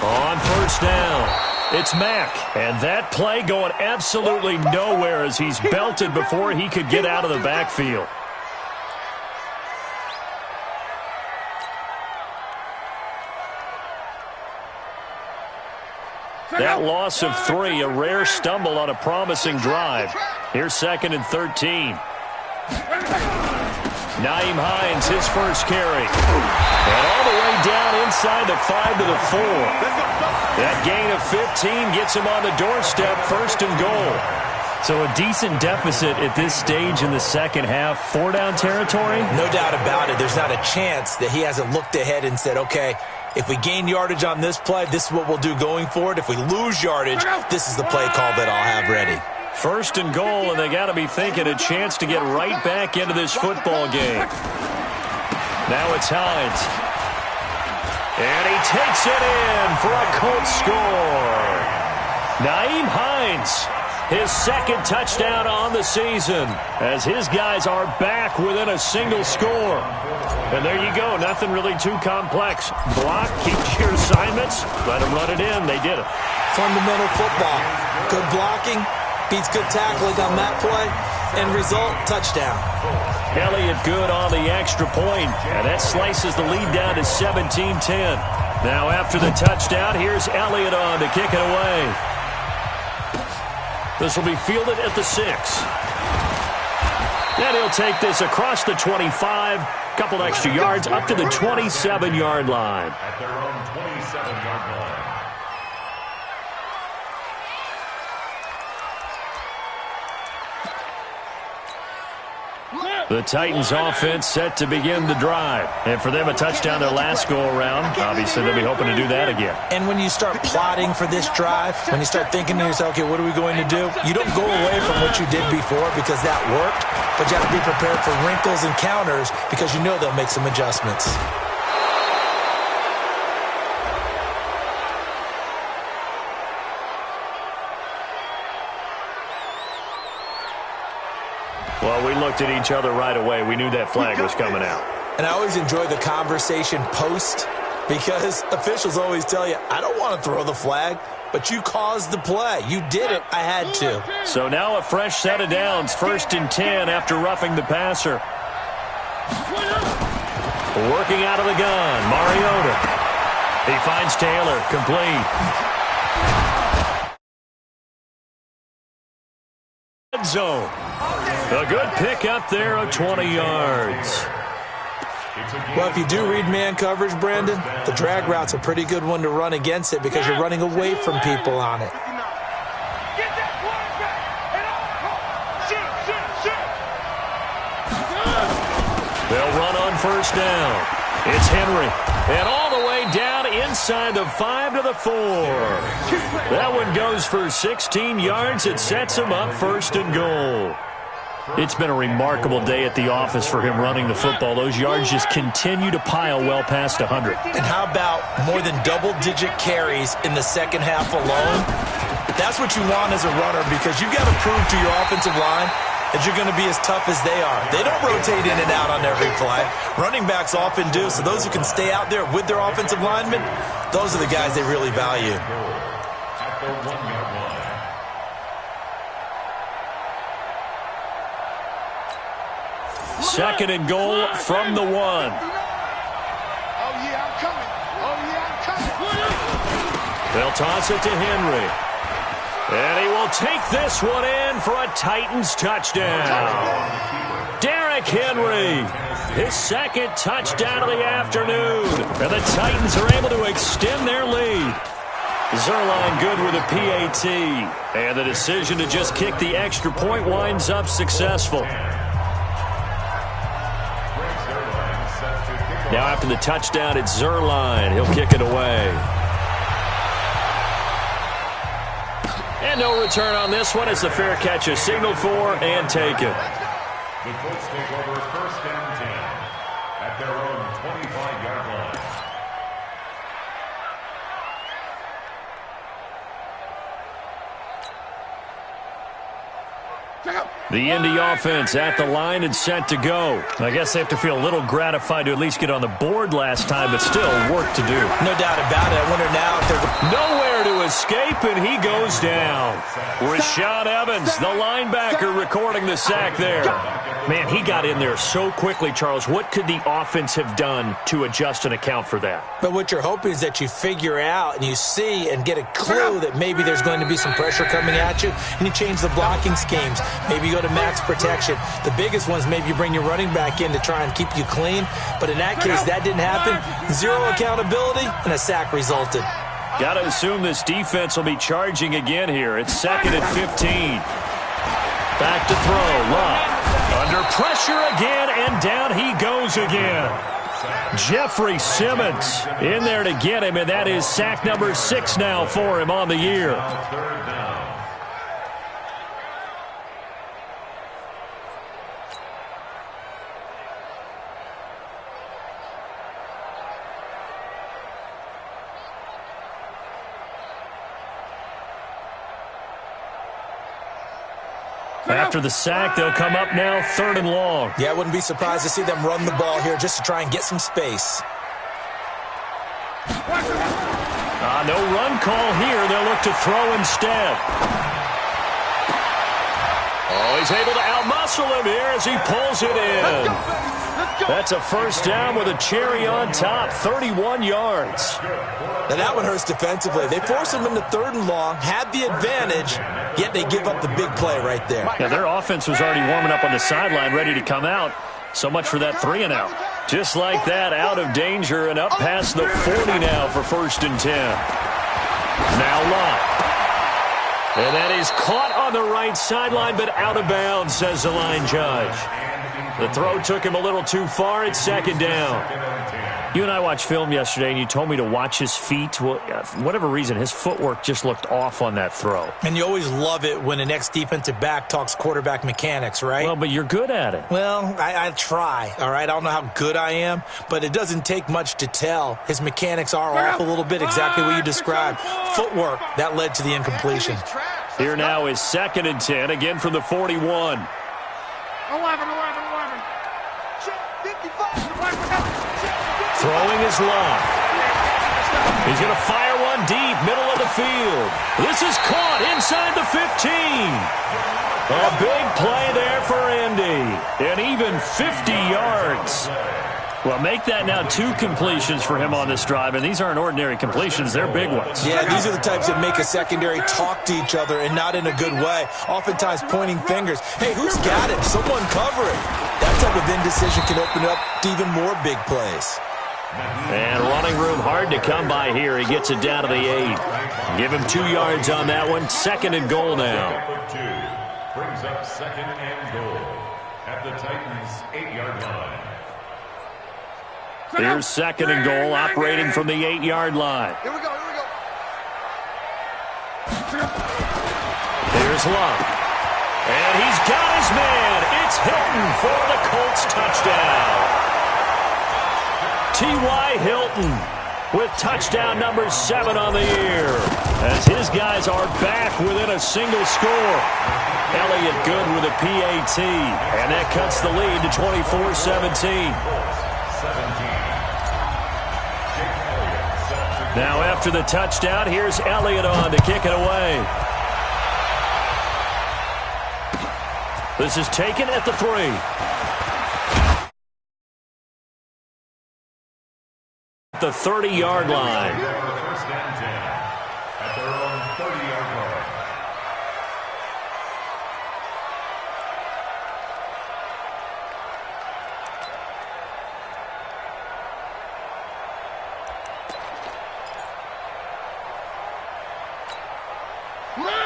On first down, it's Mack. And that play going absolutely nowhere as he's belted before he could get out of the backfield. That loss of 3, a rare stumble on a promising drive. Here's 2nd and 13. Nyheim Hines, his first carry. And all the way down inside the 5 to the 4. That gain of 15 gets him on the doorstep, 1st and goal. So a decent deficit at this stage in the second half. 4-down territory? No doubt about it. There's not a chance that he hasn't looked ahead and said, okay, if we gain yardage on this play, this is what we'll do going forward. If we lose yardage, this is the play call that I'll have ready. 1st and goal, and they got to be thinking a chance to get right back into this football game. Now it's Hines. And he takes it in for a Colts score. Nyheim Hines, his 2nd touchdown on the season, as his guys are back within a single score. And there you go, nothing really too complex. Block, keep your assignments, let them run it in. They did it. Fundamental football. Good blocking beats good tackling on that play, and result, touchdown. Elliott good on the extra point, and that slices the lead down to 17-10. Now after the touchdown, here's Elliott on to kick it away. This will be fielded at the 6. And he'll take this across the 25, couple extra yards, up to the 27-yard line. At their own 27-yard line. The Titans offense set to begin the drive. And for them, a touchdown their last go-around. Obviously, they'll be hoping to do that again. And when you start plotting for this drive, when you start thinking to yourself, okay, what are we going to do? You don't go away from what you did before because that worked, but you have to be prepared for wrinkles and counters because you know they'll make some adjustments. Well, we looked at each other right away. We knew that flag was coming out. And I always enjoy the conversation post because officials always tell you, I don't want to throw the flag, but you caused the play. You did it. I had to. So now a fresh set of downs. 1st and 10 after roughing the passer. Working out of the gun, Mariota. He finds Taylor, complete. Zone. A good pickup there of 20 yards. Well, if you do read man coverage, Brandon, the drag route's a pretty good one to run against it because you're running away from people on it. They'll run on 1st down. It's Henry. And all the way down inside the 5 to the 4. That one goes for 16 yards. It sets him up 1st and goal. It's been a remarkable day at the office for him running the football. Those yards just continue to pile well past 100. And how about more than double-digit carries in the second half alone? That's what you want as a runner because you've got to prove to your offensive line that you're going to be as tough as they are. They don't rotate in and out on every play. Running backs often do, so those who can stay out there with their offensive linemen, those are the guys they really value. Second and goal from the 1. Oh, yeah, I'm coming. Oh, yeah, I'm coming. They'll toss it to Henry. And he will take this one in for a Titans touchdown. Derrick Henry, his 2nd touchdown of the afternoon. And the Titans are able to extend their lead. Zerline good with a PAT. And the decision to just kick the extra point winds up successful. Now after the touchdown, it's Zerline. He'll kick it away. And no return on this one. It's the fair catch is signaled for and taken. The Colts take over 1st and 10 at their own 25-yard line. The Indy offense at the line and set to go. I guess they have to feel a little gratified to at least get on the board last time, but still work to do. No doubt about it. I wonder now if they're nowhere to escape, and he goes down. Rashaan Evans, the linebacker, recording the sack there. Man, he got in there so quickly, Charles. What could the offense have done to adjust and account for that? But what you're hoping is that you figure out and you see and get a clue that maybe there's going to be some pressure coming at you, and you change the blocking schemes. Maybe you go to max protection. The biggest ones, maybe you bring your running back in to try and keep you clean. But in that case, that didn't happen. Zero accountability, and a sack resulted. Got to assume this defense will be charging again here. It's 2nd and 15. Back to throw. Love. Under pressure again, and down he goes again. Jeffrey Simmons in there to get him, and that is sack number 6 now for him on the year. After the sack, they'll come up now 3rd and long. Yeah, I wouldn't be surprised to see them run the ball here just to try and get some space. No run call here. They'll look to throw instead. Oh, he's able to outmuscle him here as he pulls it in. That's a 1st down with a cherry on top, 31 yards. Now that one hurts defensively. They force him into 3rd and long, had the advantage, yet they give up the big play right there. Yeah, their offense was already warming up on the sideline, ready to come out. So much for that 3 and out. Just like that, out of danger and up past the 40 now for 1st and 10. Now Lott. And that is caught on the right sideline, but out of bounds, says the line judge. The throw took him a little too far. It's 2nd down. You and I watched film yesterday, and you told me to watch his feet. Well, for whatever reason, his footwork just looked off on that throw. And you always love it when an ex-defensive back talks quarterback mechanics, right? Well, but you're good at it. Well, I try, all right? I don't know how good I am, but it doesn't take much to tell. His mechanics are off a little bit, exactly what you described. Footwork, that led to the incompletion. Here now is 2nd and 10, again from the 41. Throwing his lob. He's going to fire one deep, middle of the field. This is caught inside the 15. A big play there for Indy. And even 50 yards. Well, make that now 2 completions for him on this drive, and these aren't ordinary completions. They're big ones. Yeah, these are the types that make a secondary talk to each other and not in a good way. Oftentimes pointing fingers. Hey, who's got it? Someone cover it. That type of indecision can open up to even more big plays. And running room hard to come by here. He gets it down to the 8. Give him 2 yards on that one. 2nd and goal now. Brings up 2nd and goal at the Titans' 8-yard line. Here's 2nd and goal, operating from the 8-yard line. Here we go, here we go. Here's Love. And he's got his man. It's Hilton for the Colts touchdown. T.Y. Hilton with touchdown number 7 on the year, as his guys are back within a single score. Elliott good with a PAT, and that cuts the lead to 24-17. Now after the touchdown, here's Elliott on to kick it away. This is taken at the 3. The 30-yard line. First and 10 at their own 30-yard line.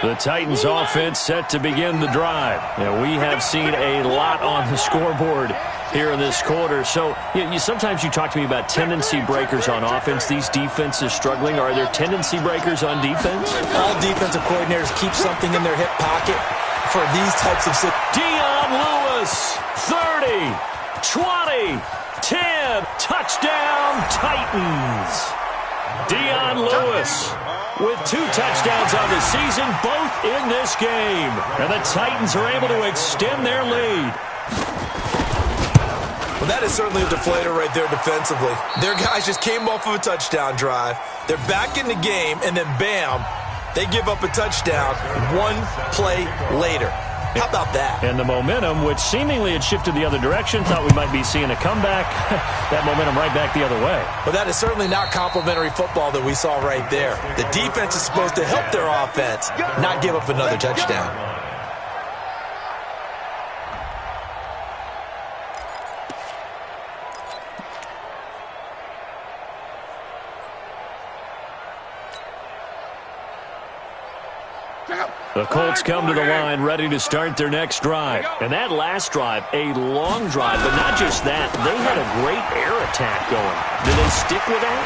The Titans offense set to begin the drive. Now, we have seen a lot on the scoreboard here in this quarter. So sometimes you talk to me about tendency breakers on offense. These defenses struggling. Are there tendency breakers on defense? All defensive coordinators keep something in their hip pocket for these types of situations. Dion Lewis, 30, 20, 10, touchdown Titans. Dion Lewis with 2 touchdowns on the season, both in this game. And the Titans are able to extend their lead. Well, that is certainly a deflator right there defensively. Their guys just came off of a touchdown drive. They're back in the game, and then bam, they give up a touchdown 1 play later. How about that? And the momentum, which seemingly had shifted the other direction, thought we might be seeing a comeback. That momentum right back the other way. Well, that is certainly not complimentary football that we saw right there. The defense is supposed to help their offense, not give up another touchdown. The Colts come to the line ready to start their next drive. And that last drive, a long drive, but not just that. They had a great air attack going. Did they stick with that?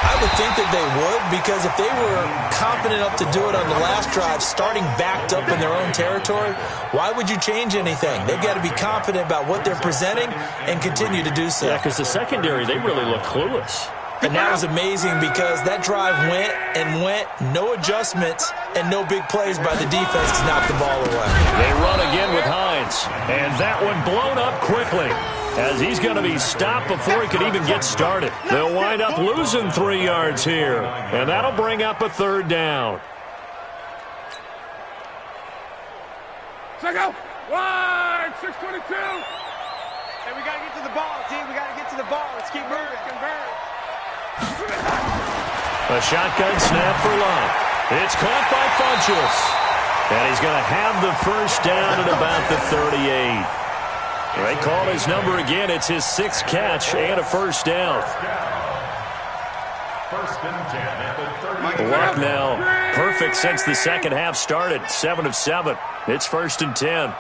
I would think that they would, because if they were confident enough to do it on the last drive, starting backed up in their own territory, why would you change anything? They've got to be confident about what they're presenting and continue to do so. Yeah, because the secondary, they really look clueless. And that was amazing because that drive went and went, no adjustments and no big plays by the defense to knock the ball away. They run again with Hines, and that one blown up quickly as he's going to be stopped before he could even get started. They'll wind up losing 3 yards here, and that'll bring up a 3rd down. Check out. Wide, 622. Hey, we got to get to the ball, team. We got to get to the ball. Let's keep moving. Convert. A shotgun snap for Love. It's caught by Funchess. And he's going to have the 1st down at about the 38. They call his number again. It's his 6th catch and a 1st down. 1st and 10 at the 30. Luck now perfect since the second half started. 7 of 7. It's 1st and 10.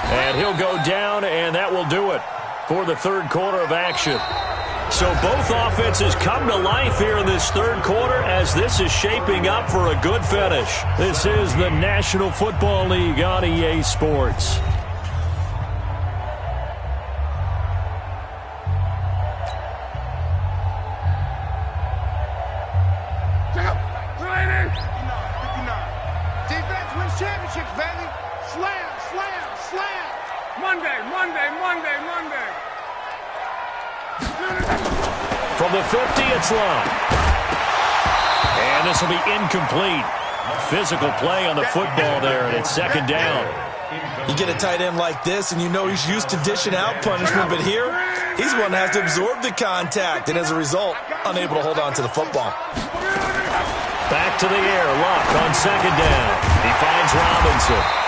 And he'll go down, and that will do it for the 3rd quarter of action. So both offenses come to life here in this 3rd quarter as this is shaping up for a good finish. This is the National Football League on EA Sports. lady. 59. Defense wins championships, baby. Slam, slam, slam. Monday, Monday, Monday, Monday. From the 50, it's long. And this will be incomplete. Physical play on the football there, and it's second down. You get a tight end like this, and you know he's used to dishing out punishment, but here, he's one that has to absorb the contact, and as a result, unable to hold on to the football. Back to the air, Luck on second down. He finds Robinson.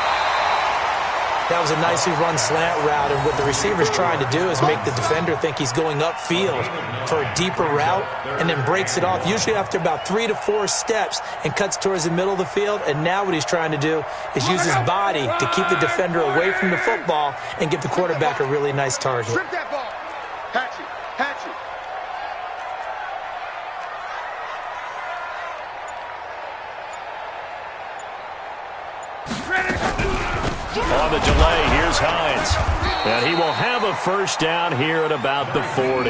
That was a nicely run slant route, and what the receiver's trying to do is make the defender think he's going upfield for a deeper route and then breaks it off, usually after about 3 to 4 steps, and cuts towards the middle of the field. And now what he's trying to do is use his body to keep the defender away from the football and give the quarterback a really nice target. Strip that ball. Hatchet, hatchet. On the delay, here's Hines. And he will have a first down here at about the 40.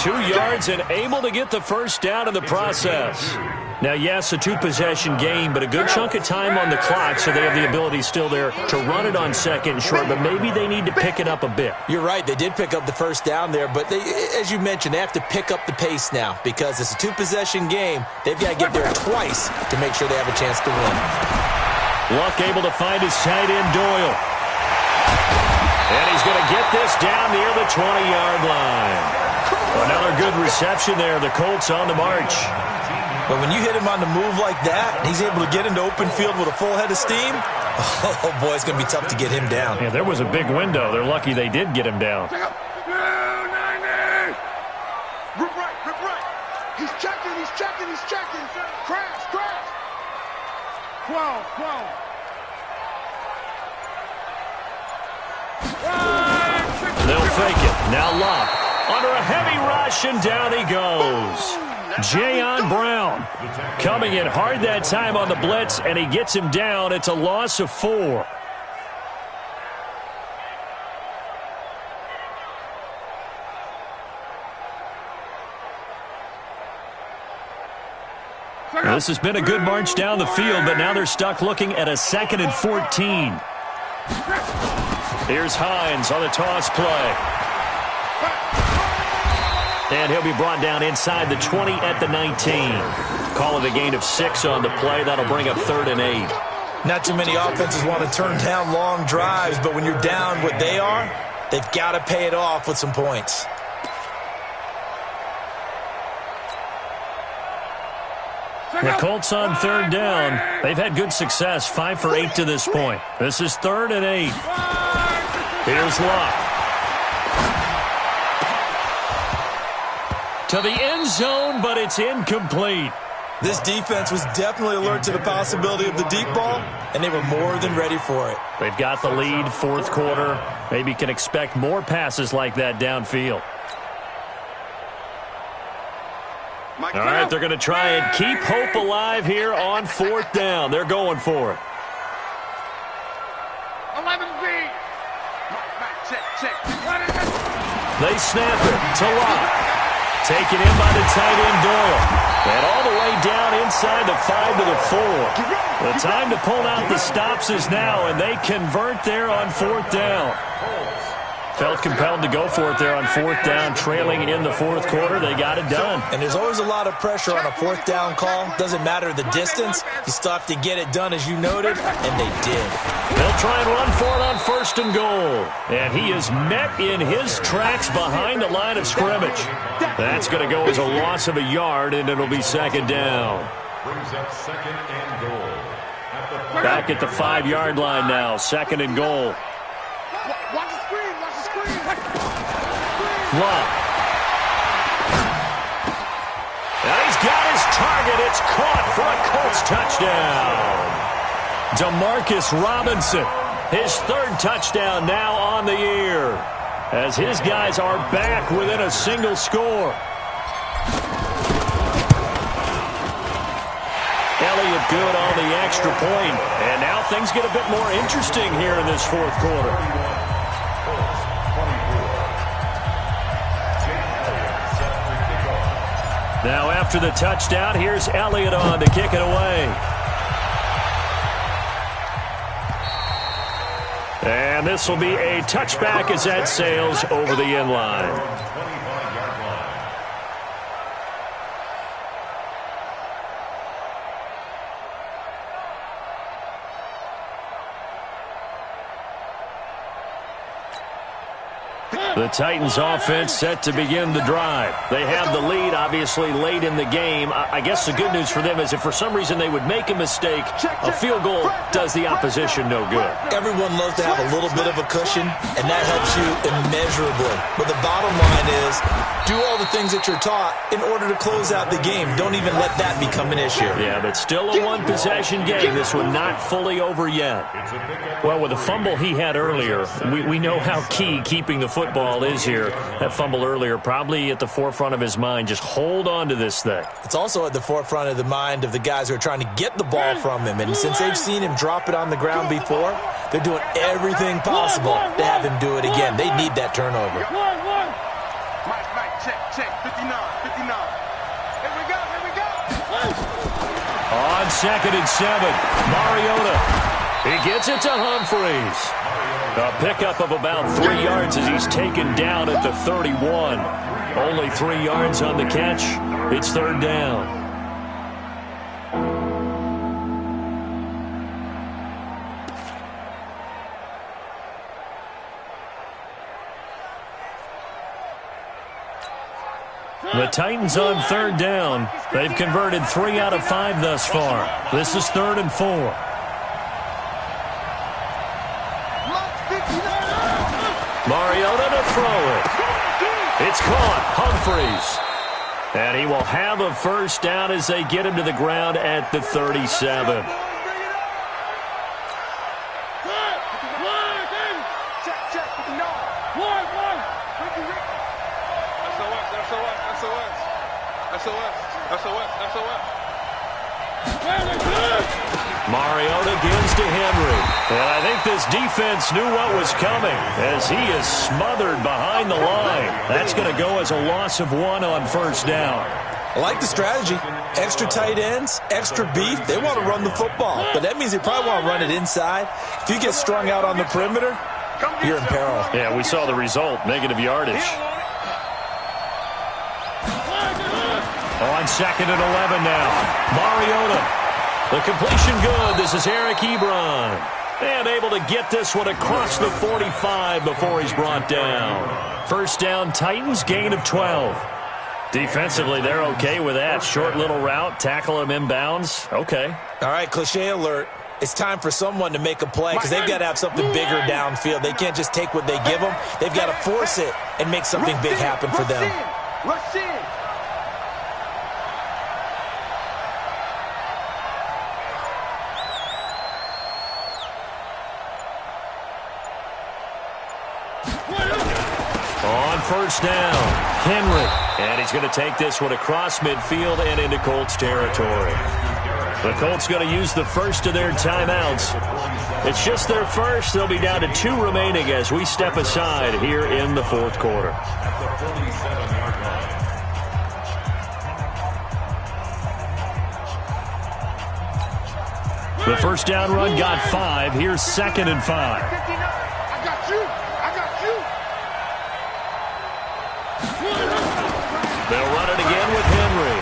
2 yards and able to get the first down in the process. Now, yes, a 2-possession game, but a good chunk of time on the clock, so they have the ability still there to run it on second and short, but maybe they need to pick it up a bit. You're right. They did pick up the first down there, but they, as you mentioned, they have to pick up the pace now because it's a 2-possession game. They've got to get there twice to make sure they have a chance to win. Luck able to find his tight end, Doyle. And he's going to get this down near the 20-yard line. Another good reception there. The Colts on the march. But when you hit him on the move like that, and he's able to get into open field with a full head of steam, oh, boy, it's going to be tough to get him down. Yeah, there was a big window. They're lucky they did get him down. 90. Rip right, rip right. He's checking, he's checking, he's checking. Crash, crash. 12. They'll fake it. Now Luck under a heavy rush, and down he goes. Jayon Brown coming in hard that time on the blitz, and he gets him down. It's a loss of 4. Now, this has been a good march down the field, but now they're stuck looking at a 2nd and 14. Here's Hines on the toss play. And he'll be brought down inside the 20 at the 19. Call it a gain of 6 on the play. That'll bring up 3rd and 8. Not too many offenses want to turn down long drives, but when you're down what they are, they've got to pay it off with some points. The Colts on 3rd down. They've had good success, 5 for 8 to this point. This is 3rd and 8. Here's Luck. To the end zone, but it's incomplete. This defense was definitely alert to the possibility of the deep ball, and they were more than ready for it. They've got the lead, 4th quarter. Maybe can expect more passes like that downfield. All right, they're going to try and keep hope alive here on 4th down. They're going for it. 11B. Check. They snap it to Luck. Taken in by the tight end, Doyle. And all the way down inside the 5 to the 4. The time to pull out the stops is now, and they convert there on 4th down. Felt compelled to go for it there on 4th down, trailing in the 4th quarter. They got it done. And there's always a lot of pressure on a 4th down call. Doesn't matter the distance. You still have to get it done, as you noted, and they did. They'll try and run for it on 1st and goal. And he is met in his tracks behind the line of scrimmage. That's going to go as a loss of a yard, and it'll be 2nd down. Brings up 2nd and goal. Back at the 5-yard line now, 2nd and goal. Watch the screen. Luck. Now he's got his target. It's caught for a Colts touchdown. Demarcus Robinson, his 3rd touchdown now on the year, as his guys are back within a single score. Elliott good on the extra point, and now things get a bit more interesting here in this 4th quarter. Now after the touchdown, here's Elliott on to kick it away. And this will be a touchback as that sails over the end line. The Titans offense set to begin the drive. They have the lead, obviously, late in the game. I guess the good news for them is if for some reason they would make a mistake, a field goal does the opposition no good. Everyone loves to have a little bit of a cushion, and that helps you immeasurably. But the bottom line is do all the things that you're taught in order to close out the game. Don't even let that become an issue. Yeah, but still a one-possession game. This one not fully over yet. Well, with the fumble he had earlier, we know how key keeping the football is here. That fumble earlier probably at the forefront of his mind. Just hold on to this thing. It's also at the forefront of the mind of the guys who are trying to get the ball from him. And since they've seen him drop it on the ground before, they're doing everything possible to have him do it again. They need that turnover. Mike, check. 59. Here we go. On 2nd and 7, Mariota. He gets it to Humphries. A pickup of about 3 yards as he's taken down at the 31. Only 3 yards on the catch. It's 3rd down. The Titans on 3rd down. They've converted 3 out of 5 thus far. This is 3rd and 4. Mariota to throw it. It's caught. Humphries. And he will have a first down as they get him to the ground at the 37. Mariota gives to Henry. And I think this defense knew what was coming as he is smothered behind the line. That's going to go as a loss of 1 on 1st down. I like the strategy. Extra tight ends, extra beef. They want to run the football, but that means they probably want to run it inside. If you get strung out on the perimeter, you're in peril. Yeah, we saw the result, negative yardage. On 2nd and 11 now. Mariota. The completion good. This is Eric Ebron. And able to get this one across the 45 before he's brought down. First down, Titans, gain of 12. Defensively, they're okay with that. Short little route, tackle him inbounds. Okay. All right, cliche alert. It's time for someone to make a play because they've got to have something bigger downfield. They can't just take what they give them. They've got to force it and make something big happen for them. Rush in. On first down, Henry. And he's going to take this one across midfield and into Colts territory. The Colts going to use the first of their timeouts. It's just their first. They'll be down to 2 remaining as we step aside here in the 4th quarter. The first down run got 5. Here's 2nd and 5. I got you. They'll run it again with Henry.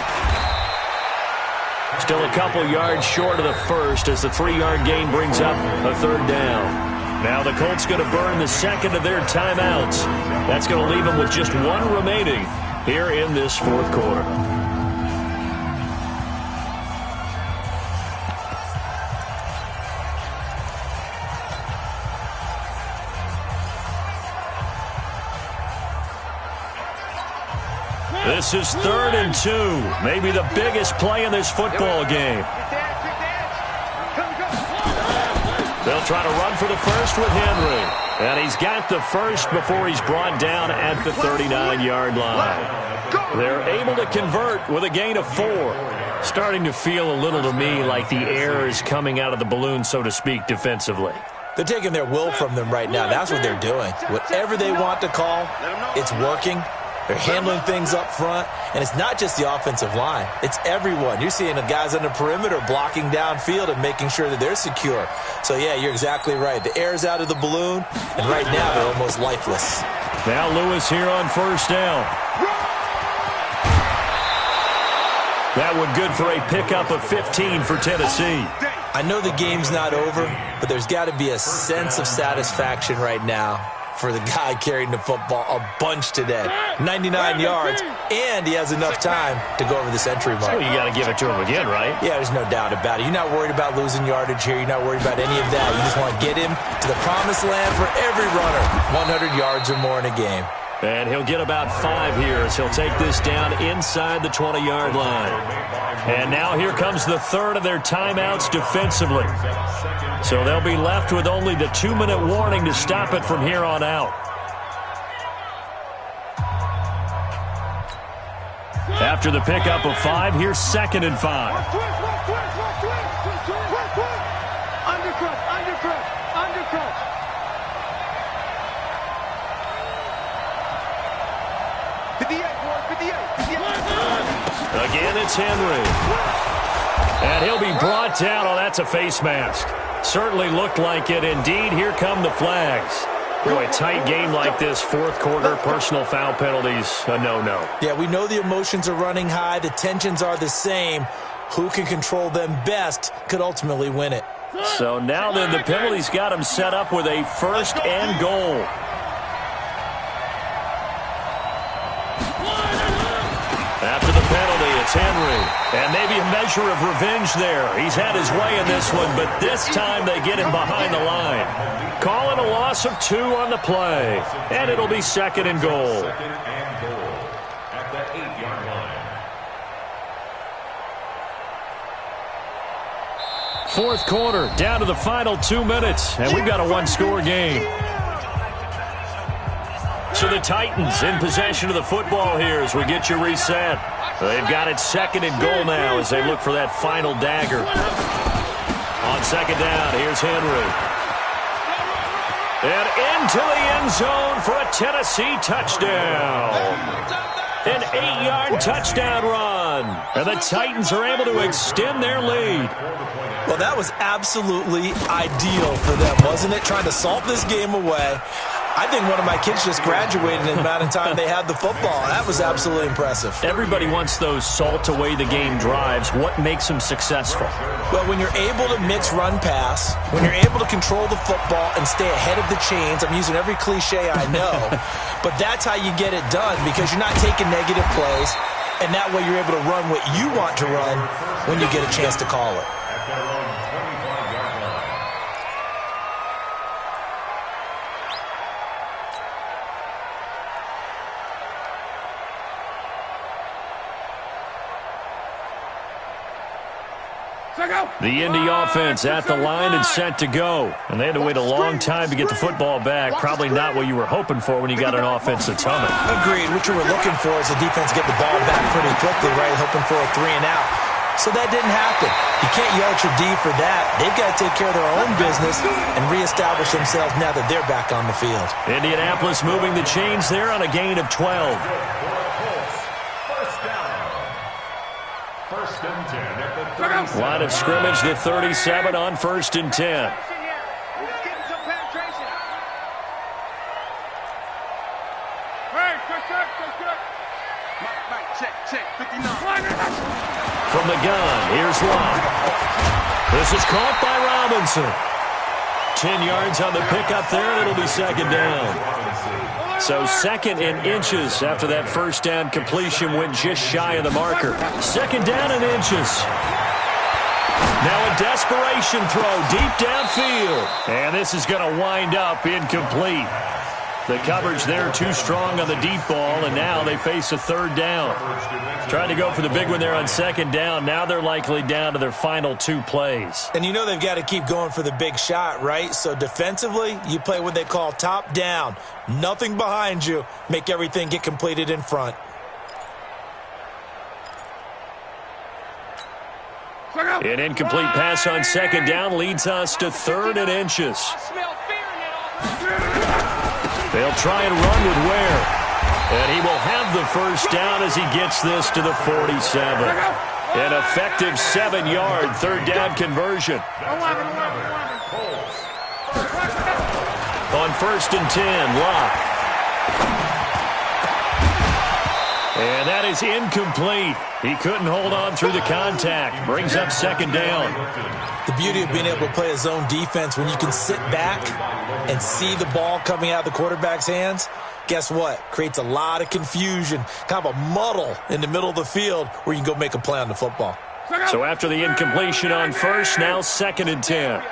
Still a couple yards short of the first as the 3-yard gain brings up a 3rd down. Now the Colts going to burn the 2nd of their timeouts. That's going to leave them with just 1 remaining here in this 4th quarter. This is 3rd and 2. Maybe the biggest play in this football game. They'll try to run for the first with Henry. And he's got the first before he's brought down at the 39-yard line. They're able to convert with a gain of 4. Starting to feel a little to me like the air is coming out of the balloon, so to speak, defensively. They're taking their will from them right now. That's what they're doing. Whatever they want to call, it's working. They're handling things up front, and it's not just the offensive line. It's everyone. You're seeing the guys on the perimeter blocking downfield and making sure that they're secure. So, yeah, you're exactly right. The air's out of the balloon, and right now they're almost lifeless. Now Lewis here on first down. That one good for a pickup of 15 for Tennessee. I know the game's not over, but there's got to be a sense of satisfaction right now for the guy carrying the football a bunch today. 99 yards, and he has enough time to go over the century mark. Well, you got to give it to him again, right? Yeah, there's no doubt about it. You're not worried about losing yardage here. You're not worried about any of that. You just want to get him to the promised land for every runner. 100 yards or more in a game. And he'll get about 5 here as he'll take this down inside the 20-yard line. And now here comes the third of their timeouts defensively. So they'll be left with only the 2-minute warning to stop it from here on out. After the pickup of 5, here's 2nd and 5. Undercut. Again, it's Henry. And he'll be brought down. Oh, that's a face mask. Certainly looked like it. Indeed, here come the flags. Boy, a tight game like this, fourth quarter, personal foul penalties, a no-no. Yeah, we know the emotions are running high. The tensions are the same. Who can control them best could ultimately win it. So now then, the penalties got him set up with a 1st and goal. After the penalty, it's Henry. And maybe a measure of revenge there. He's had his way in this one, but this time they get him behind the line. Calling a loss of 2 on the play. And it'll be 2nd and goal. At the 8-yard line. 4th quarter, down to the final 2 minutes. And we've got a 1-score game. So the Titans in possession of the football here as we get you reset. They've got it 2nd and goal now as they look for that final dagger. On 2nd down, here's Henry. And into the end zone for a Tennessee touchdown. An 8-yard touchdown run. And the Titans are able to extend their lead. Well, that was absolutely ideal for them, wasn't it? Trying to salt this game away. I think one of my kids just graduated in the amount of time they had the football. That was absolutely impressive. Everybody wants those salt-away-the-game drives. What makes them successful? Well, when you're able to mix run-pass, when you're able to control the football and stay ahead of the chains, I'm using every cliche I know, but that's how you get it done because you're not taking negative plays, and that way you're able to run what you want to run when you get a chance to call it. The Indy offense at the line and set to go. And they had to wait a long time to get the football back. Probably not what you were hoping for when you got an offense that's humming. Agreed. What you were looking for is the defense get the ball back pretty quickly, right? Hoping for a 3-and-out. So that didn't happen. You can't yell at your D for that. They've got to take care of their own business and reestablish themselves now that they're back on the field. Indianapolis moving the chains there on a gain of 12. First and 10 at the 37. Line of scrimmage, the 37 on 1st and 10. From the gun, here's Love. This is caught by Robinson. 10 yards on the pickup there, and it'll be 2nd down. So 2nd and inches after that 1st down completion went just shy of the marker. 2nd down and inches. Now a desperation throw deep downfield. And this is going to wind up incomplete. The coverage there too strong on the deep ball, and now they face a 3rd down. Trying to go for the big one there on 2nd down. Now they're likely down to their final 2 plays. And you know they've got to keep going for the big shot, right? So defensively, you play what they call top down. Nothing behind you. Make everything get completed in front. An incomplete pass on 2nd down leads us to 3rd and inches. They'll try and run with Ware. And he will have the first down as he gets this to the 47. An effective 7-yard third down conversion. On 1st and 10, Locke. And that is incomplete. He couldn't hold on through the contact. Brings up 2nd down. The beauty of being able to play a zone defense when you can sit back and see the ball coming out of the quarterback's hands, guess what? Creates a lot of confusion, kind of a muddle in the middle of the field where you can go make a play on the football. So after the incompletion on 1st, now 2nd and 10.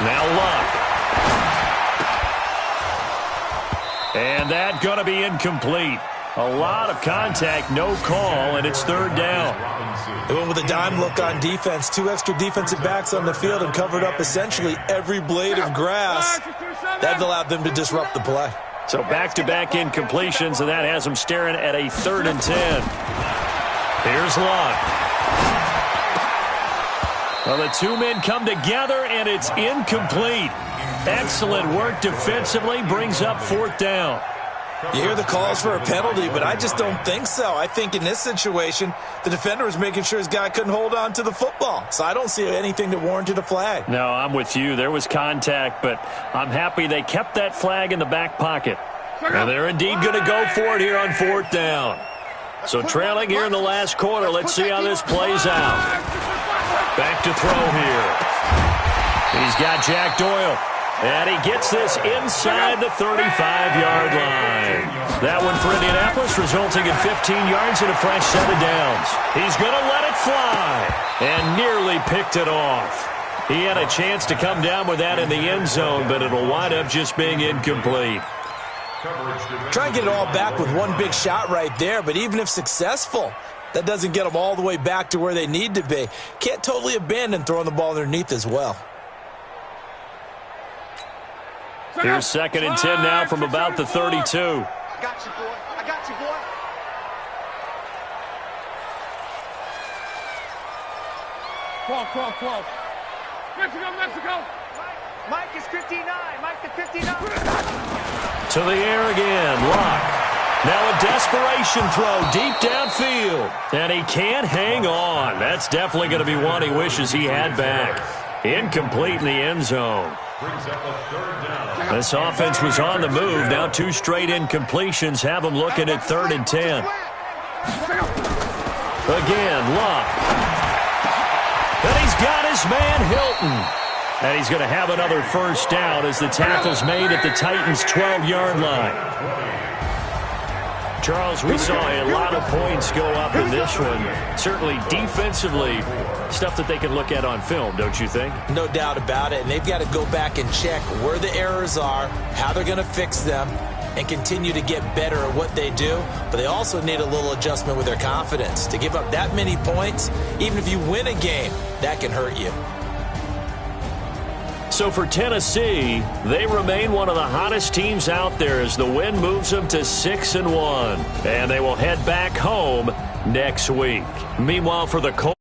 Now Locke. And that going to be incomplete. A lot of contact, no call, and it's 3rd down. They went with a dime look on defense. 2 extra defensive backs on the field and covered up essentially every blade of grass. That allowed them to disrupt the play. So back-to-back incompletions, and that has them staring at a 3rd and 10. Here's Locke. Well, the 2 men come together, and it's incomplete. Excellent work defensively, brings up 4th down. You hear the calls for a penalty, but I just don't think so. I think in this situation, the defender was making sure his guy couldn't hold on to the football. So I don't see anything that warranted a flag. No, I'm with you. There was contact, but I'm happy they kept that flag in the back pocket. And they're indeed going to go for it here on 4th down. So trailing here in the last quarter, let's see how this plays out. Back to throw here. He's got Jack Doyle. And he gets this inside the 35-yard line. That one for Indianapolis, resulting in 15 yards and a fresh set of downs. He's going to let it fly and nearly picked it off. He had a chance to come down with that in the end zone, but it'll wind up just being incomplete. Try and get it all back with one big shot right there, but even if successful, that doesn't get them all the way back to where they need to be. Can't totally abandon throwing the ball underneath as well. Here's 2nd and 10 now from about the 32. I got you, boy. I got you, boy. Close. Mexico. Mike is 59. Mike the 59. To the air again, Locke. Now a desperation throw deep downfield. And he can't hang on. That's definitely going to be one he wishes he had back. Incomplete in the end zone. This offense was on the move. Now 2 straight incompletions have them looking at 3rd and 10. Again, Locke. And he's got his man Hilton. And he's going to have another first down as the tackle's made at the Titans' 12-yard line. Charles, we saw a lot of points go up in this one. Certainly defensively, stuff that they can look at on film, don't you think? No doubt about it. And they've got to go back and check where the errors are, how they're going to fix them, and continue to get better at what they do. But they also need a little adjustment with their confidence. To give up that many points, even if you win a game, that can hurt you. So for Tennessee, they remain one of the hottest teams out there as the win moves them to 6-1. And they will head back home next week. Meanwhile, for the Colts,